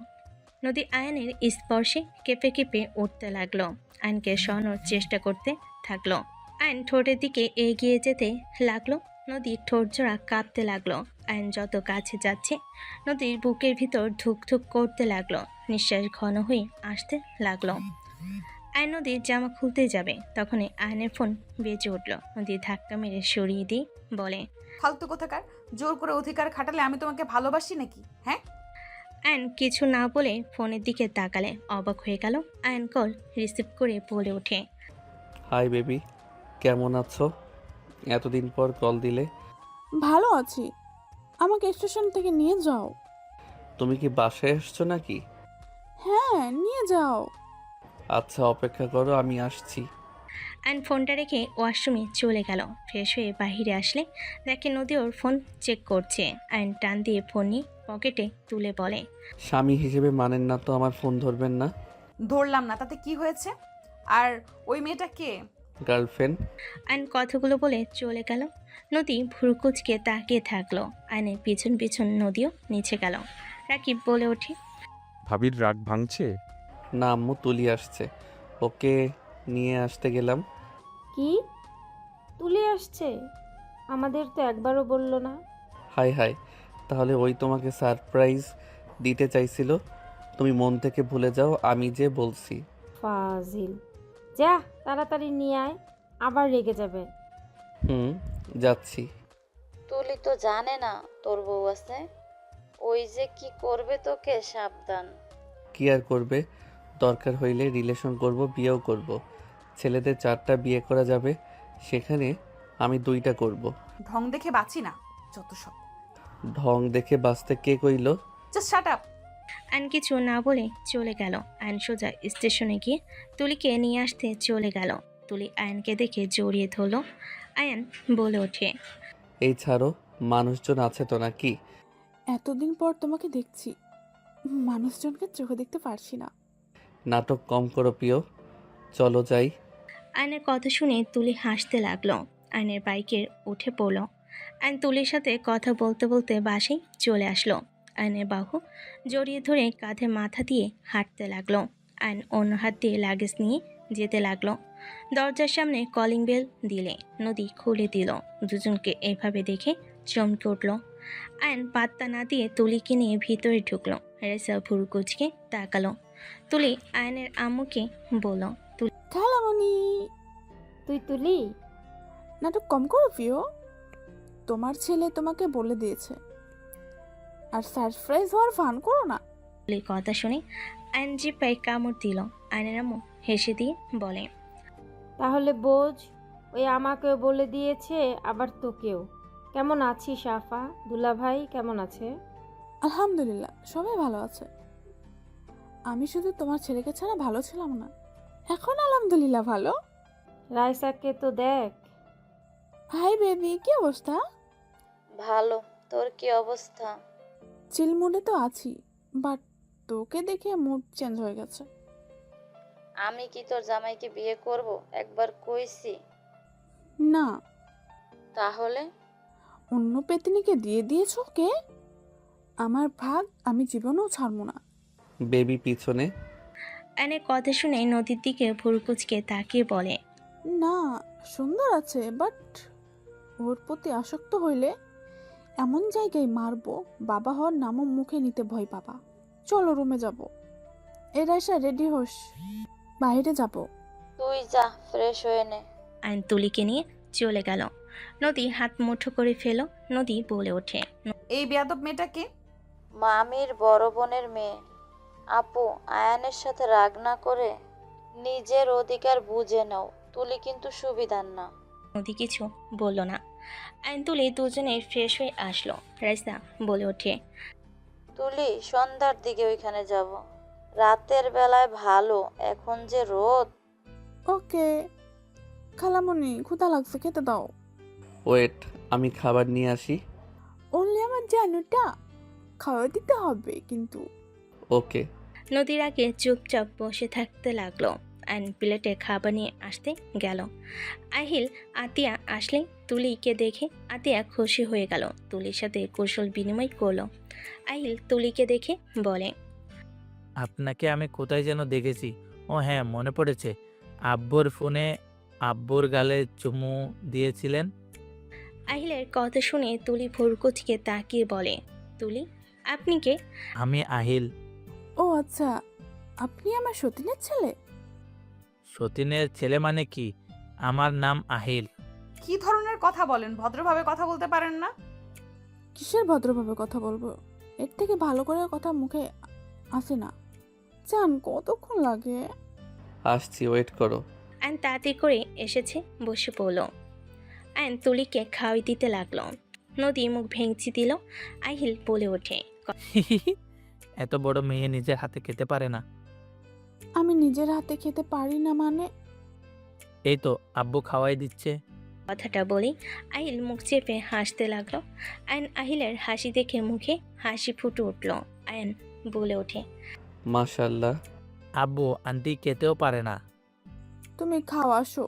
নদী আয়নের স্পর্শে কেঁপে কেঁপে উঠতে লাগলো। আয়নকে সরানোর চেষ্টা করতে থাকলো। আয়ন ঠোঁটের দিকে এগিয়ে যেতে লাগলো। নদীর ঠোঁট জোড়া কাঁপতে লাগলো। আয়ন যত কাছে যাচ্ছে নদীর বুকের ভিতর ধুক ধুক করতে লাগলো। নিঃশ্বাস ঘন হয়ে আসতে লাগলো। আয়ন নদীর জামা খুলতে যাবে তখনই আয়নের ফোন বেজে উঠল। নদী ধাক্কা মেরে সরিয়ে দিয়ে বলে, ফালতু কোথাকার। জোর করে অধিকার খাটালে আমি তোমাকে ভালোবাসি নাকি? হ্যাঁ। আয়ন কিছু না বলে ফোনের দিকে তাকালে অবাক হয়ে গেল। আয়ন কল রিসিভ করে বলে ওঠে, হাই বেবি, কেমন আছো? এতদিন পর কল দিলে। ভালো আছি। আমাকে স্টেশন থেকে নিয়ে যাও। তুমি কি বাসায় আসছো নাকি? হ্যাঁ, নিয়ে যাও। আচ্ছা, অপেক্ষা করো, আমি আসছি। আয়ন ফোনটা রেখে ওয়াশরুমে চলে গেল। ফ্রেশ হয়ে বাহিরে আসলে দেখে নদী ওর ফোন চেক করছে। আয়ন টান দিয়ে ফোন নিয়ে পকেটে তুলে বলে, স্বামী হিসেবে মানেন না তো আমার ফোন ধরবেন না? ধরলাম না, তাতে কি হয়েছে? আর ওই মেয়েটা কে? গার্লফ্রেন্ড। আয়ন কথাগুলো বলে চলে গেল। নদী ভুরুকুচকে তাকিয়ে থাকলো। আয়নের পিছন পিছন নদীও নিচে গেল। রাকিব বলে ওঠে, ভাবির রাগ ভাঙছে? না আম্মু, তুলি আসছে, ওকে নিয়ে আসতে গেলাম। কি তুলে আসছে? আমাদের তো একবারও বললো না। হাই হাই, তাহলে ওই তোমাকে সারপ্রাইজ দিতে চাইছিল। তুমি মন থেকে ভুলে যাও আমি যে বলছি। ফাজিল, যা তাড়াতাড়ি নিয়ে আয়, আবার রেগে যাবে। যাচ্ছি। তুলি তো জানে না তোর বউ আছে। ওই যে কি করবে তোকে, সাবধান। কি আর করবে, দরকার হইলে রিলেশন করব, বিয়েও করব। ছেলেদের 4টা বিয়ে করা যাবে, সেখানে আমি 2টা করব। ঢং দেখে বাঁচি না, যত সব। ঢং দেখে বাঁচতে কে কইল? Just shut up. আয়ন কিছু না বলে চলে গেল। আয়ন সোজা স্টেশনে গিয়ে তুলিকে নিয়ে আসতে চলে গেল। তুলি আয়নকে দেখে জড়িয়ে ধরল। আয়ন বলে ওঠে, এই ছাড়ো, মানুষজন আছে তো নাকি? এতদিন পর তোমাকে দেখছি, মানুষজনকে চোখে দেখতে পারছি না। নাটক কম করো প্রিয়, চলো যাই। আয়নের কথা শুনে তুলি হাসতে লাগলো। আয়নের বাইকের উঠে পড়ল। আয়ন তুলির সাথে কথা বলতে বলতে বাসায় চলে আসলো। আয়নের বাহু জড়িয়ে ধরে কাঁধে মাথা দিয়ে হাঁটতে লাগলো। আয়ন অন্য হাত দিয়ে লাগেজ নিয়ে যেতে লাগলো। দরজার সামনে কলিং বেল দিলে নদী খুলে দিল। দুজনকে এভাবে দেখে চমকে উঠল। আয়ন পাত্তা না দিয়ে তুলিকে নিয়ে ভিতরে ঢুকলো। রেসা ভুরু কুচকে তাকালো। তুলি আয়নের আম্মুকে বলল, খালামণি, তুই তুলি? নাটক কম করো প্রিয়। তোমার ছেলে তোমাকে বলে দিয়েছে, আর সারপ্রাইজ হওয়ার ফান করো না। তুলির কথা শুনে আয়ন জিপায় কামড় দিল। আয়নের আম্মু হেসে দিয়ে বলে, তাহলে বোঝ, ওই আমাকেও বলে দিয়েছে, আবার তোকেও। কেমন আছিস সাফা? দুলা ভাই কেমন আছে? আলহামদুলিল্লাহ, সবাই ভালো আছে। আমি শুধু তোমার ছেলেকে ছাড়া ভালো ছিলাম না, এখন আলহামদুলিল্লাহ ভালো। রাইসাকে তো দেখ। হাই বেবি, কি অবস্থা? ভালো, তোর কি অবস্থা? চিল মুডে তো আছি, বাট তোকে দেখে মুড চেঞ্জ হয়ে গেছে। আমি কি তোর জামাইকে বিয়ে করব? একবার কইছি। না, তাহলে অন্য পেতনিকে দিয়ে দিয়েছ কে? আমার ভাগ আমি জীবনেও ছাড়বো না। বেবি পিছনে। আয়নের কথা শুনে নদীর দিকে ভুরুকুচকে তাকিয়ে বলে, না, সুন্দর আছে, বাট ওর প্রতি আসক্ত হইলে এমন জায়গায় মারবো, বাবা হওয়ার নামও মুখে নিতে ভয় পাবা। চলো রুমে যাব। এ রাইসা রেডি হোস, বাইরে যাব। তুই যা, ফ্রেশ হয়ে নে। আইন তুলিকে নিয়ে চলে গেল। নদী হাত মুঠো করে ফেল। নদী বলে ওঠে, এই বেয়াদব মেয়েটাকে মামির বড় বোনের মেয়ে। আপু, আয়ানের সাথে রাগ না করে নিজের অধিকার বুঝে নাও। তুলি কিন্তু সুবিধার না। নদী কিছু বলল না। আইন তুলি দুজনে ফ্রেশ হয়ে আসলো। রাইসা বলে ওঠে, তুলি, সন্ধ্যার দিকে ওইখানে যাব। রাতের বেলায় ভালো, এখন যে রোদ। ওকে খালামণি, ক্ষুধা লাগছে, খেতে দাও। ওয়েট, আমি খাবার নিয়ে আসি। অনলি আমার জানুটা খাওয়া দিতে হবে কিন্তু। ওকে। নদীর আগে চুপচাপ বসে থাকতে লাগলো। আইন প্লেটে খাবার নিয়ে আসতে গেল। আহিল আতিয়া আসলে তুলিকে দেখে আতিয়া খুশি হয়ে গেল। তুলির সাথে কৌশল বিনিময় করলো। আহিল তুলিকে দেখে বলে, আপনাকে আমি কোথায় যেন দেখেছি। ও হ্যাঁ, মনে পড়েছে। আব্বুর ফোনে আব্বুর গালে চুমু দিয়েছিলেন। আহিলের কথা শুনে তুলি ভুরকুচকে তাকিয়ে বলে, তুলি, আপনি কে? আমি আহিল। ও আচ্ছা, আপনি আমার সতীনের ছেলে? সতীনের ছেলে মানে কি? আমার নাম আহিল। কি ধরনের কথা বলেন? ভদ্রভাবে কথা বলতে পারেন না? কিসের ভদ্রভাবে কথা বলবো? এর থেকে ভালো করে কথা মুখে আসে না। জান, কতক্ষণ লাগে? আসছি, ওয়েট করো। আইন তাড়াতাড়ি করে এসেছে, বসে পড়ল। আইন তুলিকে খাওয়াই দিতে লাগলো। নদী মুখ ভেঙচি দিল। আহিল বলে ওঠে, এত বড় মেয়ে নিজের হাতে খেতে পারে না। আমি নিজের হাতে খেতে পারি না মানে? এই তো আব্বু খাওয়াই দিচ্ছে। কথাটা বলে আহিল মুখ চেপে হাসতে লাগলো। আইন আহিলের হাসি দেখে মুখে হাসি ফুটে উঠল। আইন বলে ওঠে, মাশাল্লাহ। আব্বু আন্টি খেতেও পারে না। তুমি খাও, আসো।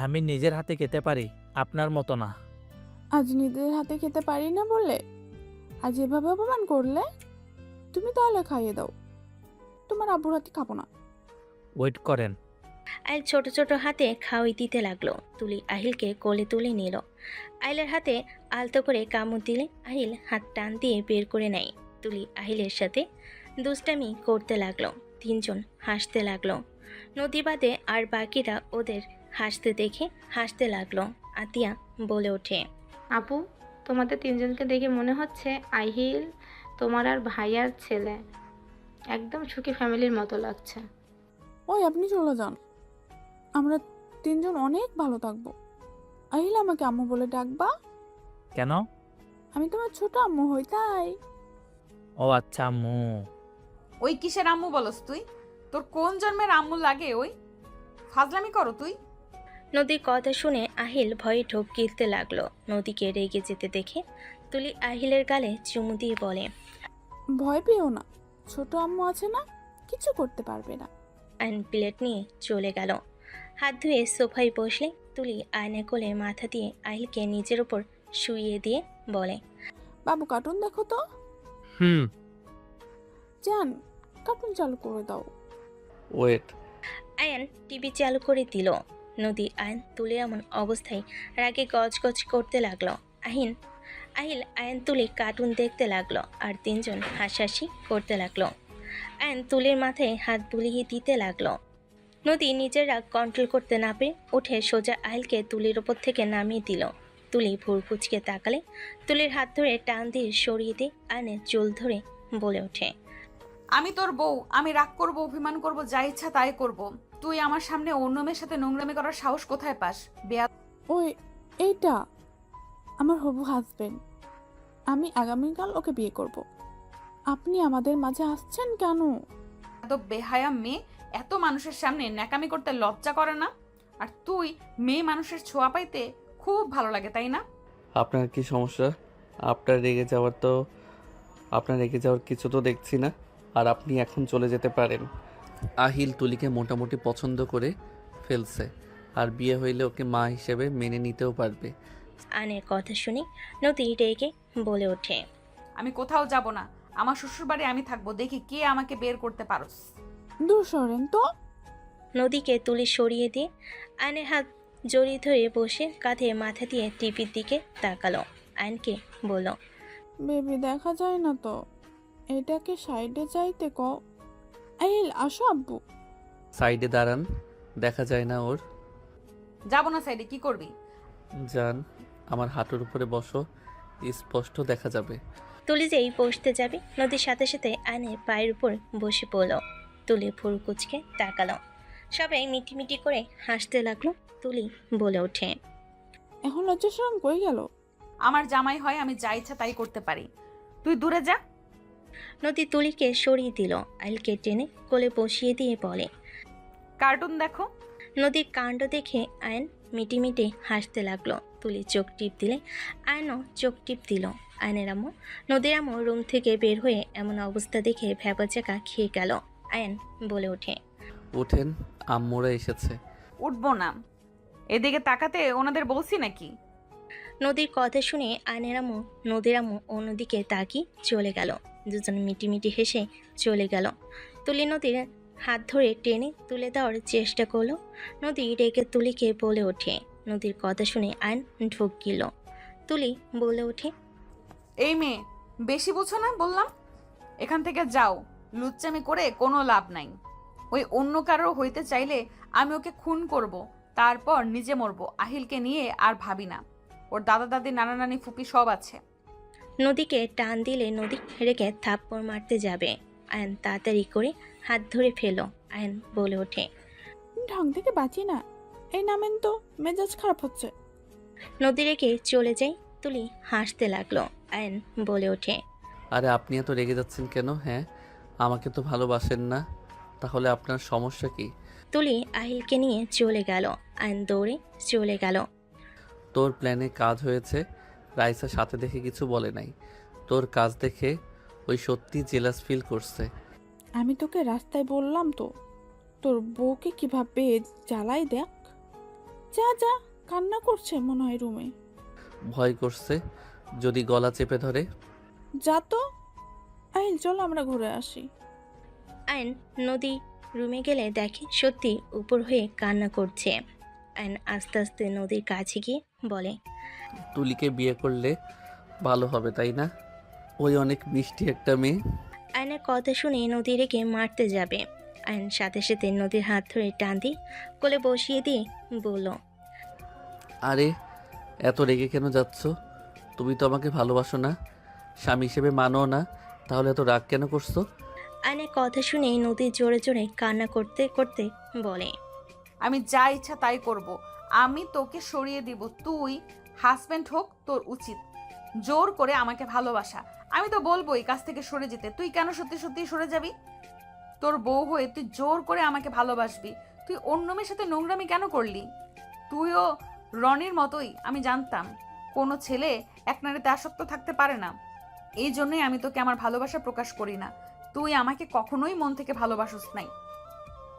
আমি নিজের হাতে খেতে পারি, আপনার মতো না। আজ নিজের হাতে খেতে পারি না বলে আজ এভাবে অপমান করলে? তুমি তাহলে খাইয়ে দাও, তোমার আব্বুর হাতে খাবো না। ওয়েট করেন। আহিল ছোট ছোট হাতে খাওয়াই দিতে লাগলো। তুলি আহিলকে কোলে তুলে নিল। আহিলের হাতে আলতো করে কামড় দিলে আহিল হাত টান দিয়ে বের করে নেয়। তুলি আহিলের সাথে দুষ্টামি করতে লাগলো। তিনজন হাসতে লাগলো। নদী বাদে আর বাকিরা ওদের হাসতে দেখে হাসতে লাগলো। আতিয়া বলে ওঠে, আপু, তোমাদের তিনজনকে দেখে মনে হচ্ছে আহিল তোমার আর ভাইয়ার ছেলে। একদম সুখী ফ্যামিলির মতো লাগছে। ওই আপনি চলে যান, আমরা তিনজন অনেক ভালো থাকবো। আহিল, আমাকে আম্মু বলে ডাকবা। কেন? আমি তোমার ছোট আম্মু হই তাই। ও আচ্ছা আম্মু। ওই কিসের আম্মু বলস তুই? তোর কোন জন্মের আম্মু লাগে? ওই ফাজলামি করো তুই। নদীর কথা শুনে আহিল ভয়ে ঢোক গিলতে লাগলো। নদীকে রেগে যেতে দেখে তুলি আহিলের গালে চুমু দিয়ে বলে, ভয় পেও না, ছোট আম্মু আছে না, কিছু করতে পারবে না। আইন প্লেট নিয়ে চলে গেল। হাত ধুয়ে সোফায় বসলে তুলি আয়না কোলে মাথা দিয়ে আহিলকে নিজের উপর শুইয়ে দিয়ে বলে, বাবু কার্টুন দেখো তো। হুম। জান, কার্টুন চালু করে দাও। ওয়েট। আয়ন টিভি চালু করে দিল। নদী আয়ন তুলে এমন অবস্থায় রাগে গজগজ করতে লাগলো। আহিল আয়ন তুলে কার্টুন দেখতে লাগলো আর তিনজন হাসাহাসি করতে লাগলো। আয়ন তুলির মাথায় হাত বুলিয়ে দিতে লাগলো। নদী নিজের রাগ কন্ট্রোল করতে না পেরে উঠে সোজা আহিলকে তুলির ওপর থেকে নামিয়ে দিল। তুলি ভুর কুচকে তাকালে তুলির হাত ধরে টান দিয়ে সরিয়ে দিয়ে আয়নের চুল ধরে বলে ওঠে, আমি তোর বউ, আমি রাগ করব, অভিমান করব, যা ইচ্ছা তাই করব। তুই আমার সামনে অন্য মেয়ের সাথে নোংরামি করার সাহস কোথায় পাস? ওই এইটা আমার হবু হাজবেন্ড, আমি আগামীকাল ওকে বিয়ে করব। আপনি আমাদের মাঝে আসছেন কেন? বেয়াদব বেহায়া মেয়ে, এত মানুষের সামনে ন্যাকামি করতে লজ্জা করে না? আর তুই মেয়ে মানুষের ছোঁয়া পাইতে খুব ভালো লাগে, তাই না? আপনার কি সমস্যা? আপনার রেগে যাওয়ার কিছু তো দেখছি না। আর আপনি এখন চলে যেতে পারেন। আহিল তুলিকে মোটামুটি পছন্দ করে ফেলছে, আর বিয়ে হইলে ওকে মা হিসেবে মেনে নিতেও পারবে। আয়নের কথা শুনে নদী রেগে বলে ওঠে, আমি কোথাও যাব না, আমার শ্বশুর বাড়ি আমি থাকবো, দেখি কে আমাকে বের করতে পারোস। দূর সরেন তো। নদীকে তুলি সরিয়ে দিয়ে আয়নের হাত জড়িয়ে ধরে বসে কাঁধে মাথা দিয়ে টিভির দিকে তাকালো। আয়নকে বলল, বেবি দেখা যায় না তো, এটাকে সাইডে যাইতে ক। আহিল আসো আব্বু। সাইডে দাঁড়ান, দেখা যায় না ওর। যাবো না সাইডে, কি করবি? জান, আমার হাঁটুর উপরে বসো, স্পষ্ট দেখা যাবে। তুলি যেই বসতে যাবে নদীর সাথে সাথে আয়নের পায়ের উপর বসে পড়ল। তুলি ভুরু কুচকে তাকালো। সবাই মিটিমিটি করে হাসতে লাগলো। তুলি বলে ওঠে, এখন লজ্জা শরম কই গেল? আমার জামাই হয়, আমি যা ইচ্ছা তাই করতে পারি। তুই দূরে যা। নদী তুলিকে সরিয়ে দিল। আইলকে টেনে কোলে বসিয়ে দিয়ে বলে, কার্টুন দেখো। নদীর কাণ্ড দেখে আয়ন মিটিমিটি হাসতে লাগলো। তুলি চোখ টিপ দিলে আয়নও চোখ টিপ দিল। আয়নের আম্মু, নদীর আম্মু রুম থেকে বের হয়ে এমন অবস্থা দেখে ভ্যাবাচাকা খেয়ে গেল। আয়ন বলে ওঠে, ওঠেন, আম্মুরা এসেছে। উঠবো না। এদিকে তাকাতে ওনাদের বলছি নাকি? নদীর কথা শুনে আয়নের আম্মু, নদীর আম্মু অন্যদিকে তাকিয়ে চলে গেল। দুজন মিটিমিটি হেসে চলে গেল। তুলি নদীর হাত ধরে টেনে তুলে দেওয়ার চেষ্টা করলো। নদী রেগে তুলিকে বলে ওঠে। নদীর কথা শুনে আয়ন ঢোক গেল। তুলি বলে ওঠে, এই মেয়ে, বেশি বুঝো না বললাম। এখান থেকে যাও, লুচ্চামি করে কোনো লাভ নাই। ওই অন্য কারো হইতে চাইলে আমি ওকে খুন করব, তারপর নিজে মরবো। আহিলকে নিয়ে আর ভাবি না। ওর দাদা দাদি নানা নানি ফুপি সব আছে। নদীকে টান দিলে নদী রেগে থাপ্পড় মারতে যাবে। আয়ন তাড়াতাড়ি করে হাত ধরে ফেলো। আয়ন বলে ওঠে, ঢং থেকে বাঁচি না। এই নামেন তো, মেজাজ খারাপ হচ্ছে। নদী রেগে চলে যাই। তুলি হাসতে লাগলো। আয়ন বলে ওঠে, আরে আপনি এত রেগে যাচ্ছেন কেন? হ্যাঁ, আমাকে তো ভালোবাসেন না, তাহলে আপনার সমস্যা কি? তুলি আহিলকে নিয়ে চলে গেল। আয়ন দৌড়ে চলে গেল। তোর প্ল্যানে কাজ হয়েছে। রাইসা সাথে দেখে কিছু বলে নাই। তোর কাজ দেখে ওই সত্যি জেলাস ফিল করছে। আমি তোকে রাস্তায় বললাম তো, তোর বউকে কিভাবে জ্বালাই দেখ। যা যা, কান্না করছে মনে হয় রুমে। ভয় করছে যদি গলা চেপে ধরে। যা তো। আহিল চলো আমরা ঘুরে আসি। আয়ন নদী রুমে গেলে দেখে সত্যি উপর হয়ে কান্না করছে। আয়ন আস্তে আস্তে নদীর কাছে গিয়ে বলে, তুলিকে বিয়ে করলে ভালো হবে, তাই না? ওই অনেক মিষ্টি একটা মেয়ে। আয়নের কথা শুনে নদী রেগে মারতে যাবে। আয়ন সাথে সাথে নদীর হাত ধরে টান দিয়ে কোলে বসিয়ে দিয়ে বলল, আরে এত রেগে কেন যাচ্ছ? তুমি তো আমাকে ভালোবাসো না, স্বামী হিসেবে মানো না, তাহলে এত রাগ কেন করছো? আয়নের কথা শুনে নদী জোরে জোরে কান্না করতে করতে বলে, আমি যা ইচ্ছা তাই করব। আমি তোকে সরিয়ে দিব। তুই হাজবেন্ড হোক, তোর উচিত জোর করে আমাকে ভালোবাসা। আমি তো বলবো এই কাছ থেকে সরে যেতে। তুই কেন সত্যি সত্যি সরে যাবি? তোর বউ হয়ে তুই জোর করে আমাকে ভালোবাসবি। তুই অন্য মেয়ের সাথে নোংরামি কেন করলি? তুইও রনির মতোই। আমি জানতাম কোনো ছেলে এক নারীতে আসক্ত থাকতে পারে না। এই জন্যই আমি তোকে আমার ভালোবাসা প্রকাশ করি না। তুই আমাকে কখনোই মন থেকে ভালোবাসিস নাই।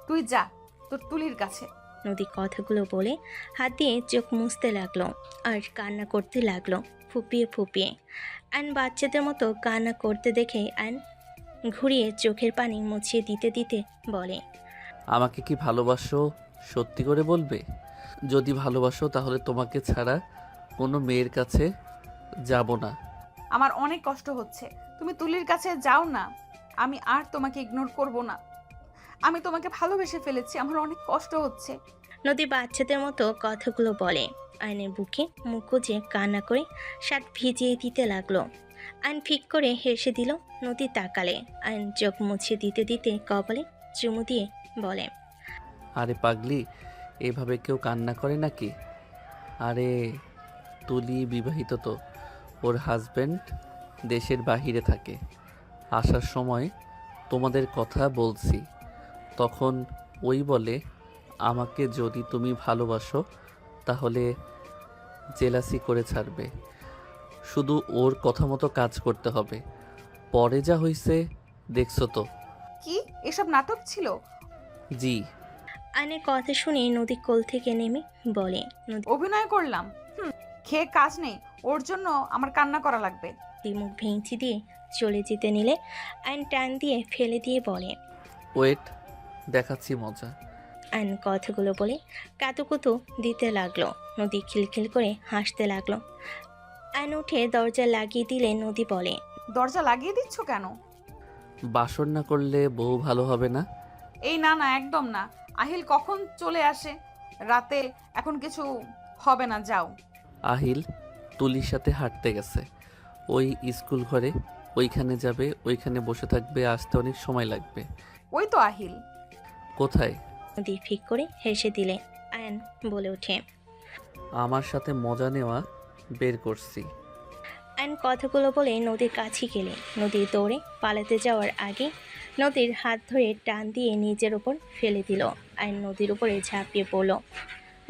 তুই যা তোর তুলির কাছে। নদী কথাগুলো বলে হাত দিয়ে চোখ মুছতে লাগলো আর কান্না করতে লাগলো ফুপিয়ে ফুপিয়ে। আয়ন বাচ্চাদের মতো কান্না করতে দেখে আয়ন ঘুরিয়ে চোখের পানি মুছিয়ে দিতে দিতে বলে, আমাকে কি ভালোবাসো সত্যি করে বলবে? যদি ভালোবাসো তাহলে তোমাকে ছাড়া কোনো মেয়ের কাছে যাব না। আমার অনেক কষ্ট হচ্ছে, তুমি তুলির কাছে যাও না। আমি আর তোমাকে ইগনোর করব না। আমি তোমাকে ভালোবেসে ফেলেছি, আমার অনেক কষ্ট হচ্ছে। নদী বাচ্চাদের মতো কথাগুলো বলে। আয়নের বুকে মুখ গুজে কান্না করে শার্ট ভিজিয়ে দিতে লাগলো। আয়ন ফিক করে হেসে দিল। নদী তাকালে। আয়ন চোখ মুছিয়ে দিতে দিতে কপালে চুমু দিয়ে বলে, আরে পাগলি, এভাবে কেউ কান্না করে নাকি? আরে তুলি বিবাহিত তো, ওর হাজব্যান্ড দেশের বাহিরে থাকে। আসার সময় তোমাদের কথা বলছি, তখন ওই বলে আমাকে যদি তুমি ভালোবাসো তাহলে জেলাসি করে ছাড়বে। শুধু ওর কথা মতো কাজ করতে হবে। পরে যা হয়েছে দেখছো তো। কি এসব নাটক ছিল? জি। আয়নের কথা শুনে নদী কোল থেকে নেমে বলে, অভিনয় করলাম। খেয়ে কাজ নেই, ওর জন্য আমার কান্না করা লাগবে। মুখ ভেঙচি দিয়ে চলে যেতে নিলে আয়ন টান দিয়ে ফেলে দিয়ে বলে, ওয়েট, দেখাচ্ছি মজা। আয়ন কথাগুলো বলে কাতুকুতু দিতে লাগলো। নদী খিলখিল করে হাসতে লাগলো। আয়ন উঠে দরজা লাগিয়ে দিলে নদী বলে, দরজা লাগিয়ে দিচ্ছ কেন? বাসর না করলে বউ ভালো হবে না? এই না না, একদম না। আহিল কখন চলে আসে রাতে, এখন কিছু হবে না, যাও। আহিল তুলির সাথে হাঁটতে গেছে ওই স্কুল ঘরে, ওইখানে যাবে, ওইখানে বসে থাকবে, আসতে অনেক সময় লাগবে। ওই তো আহিল। কোথায়? নদী ফিক করে হেসে দিলে। আয়ন বলে ওঠে, আমার সাথে মজা নেওয়া বের করছি। আয়ন কথাগুলো বলে নদীর কাছে গেলে নদী দৌড়ে পালাতে যাওয়ার আগে নদীর হাত ধরে টান দিয়ে নিজের ওপর ফেলে দিল। আয়ন নদীর উপরে ঝাঁপিয়ে পড়ল।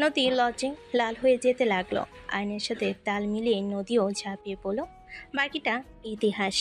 নদী লজ্জায় লাল হয়ে যেতে লাগলো। আয়নের সাথে তাল মিলিয়ে নদীও ঝাঁপিয়ে পড়ল। বাকিটা ইতিহাস।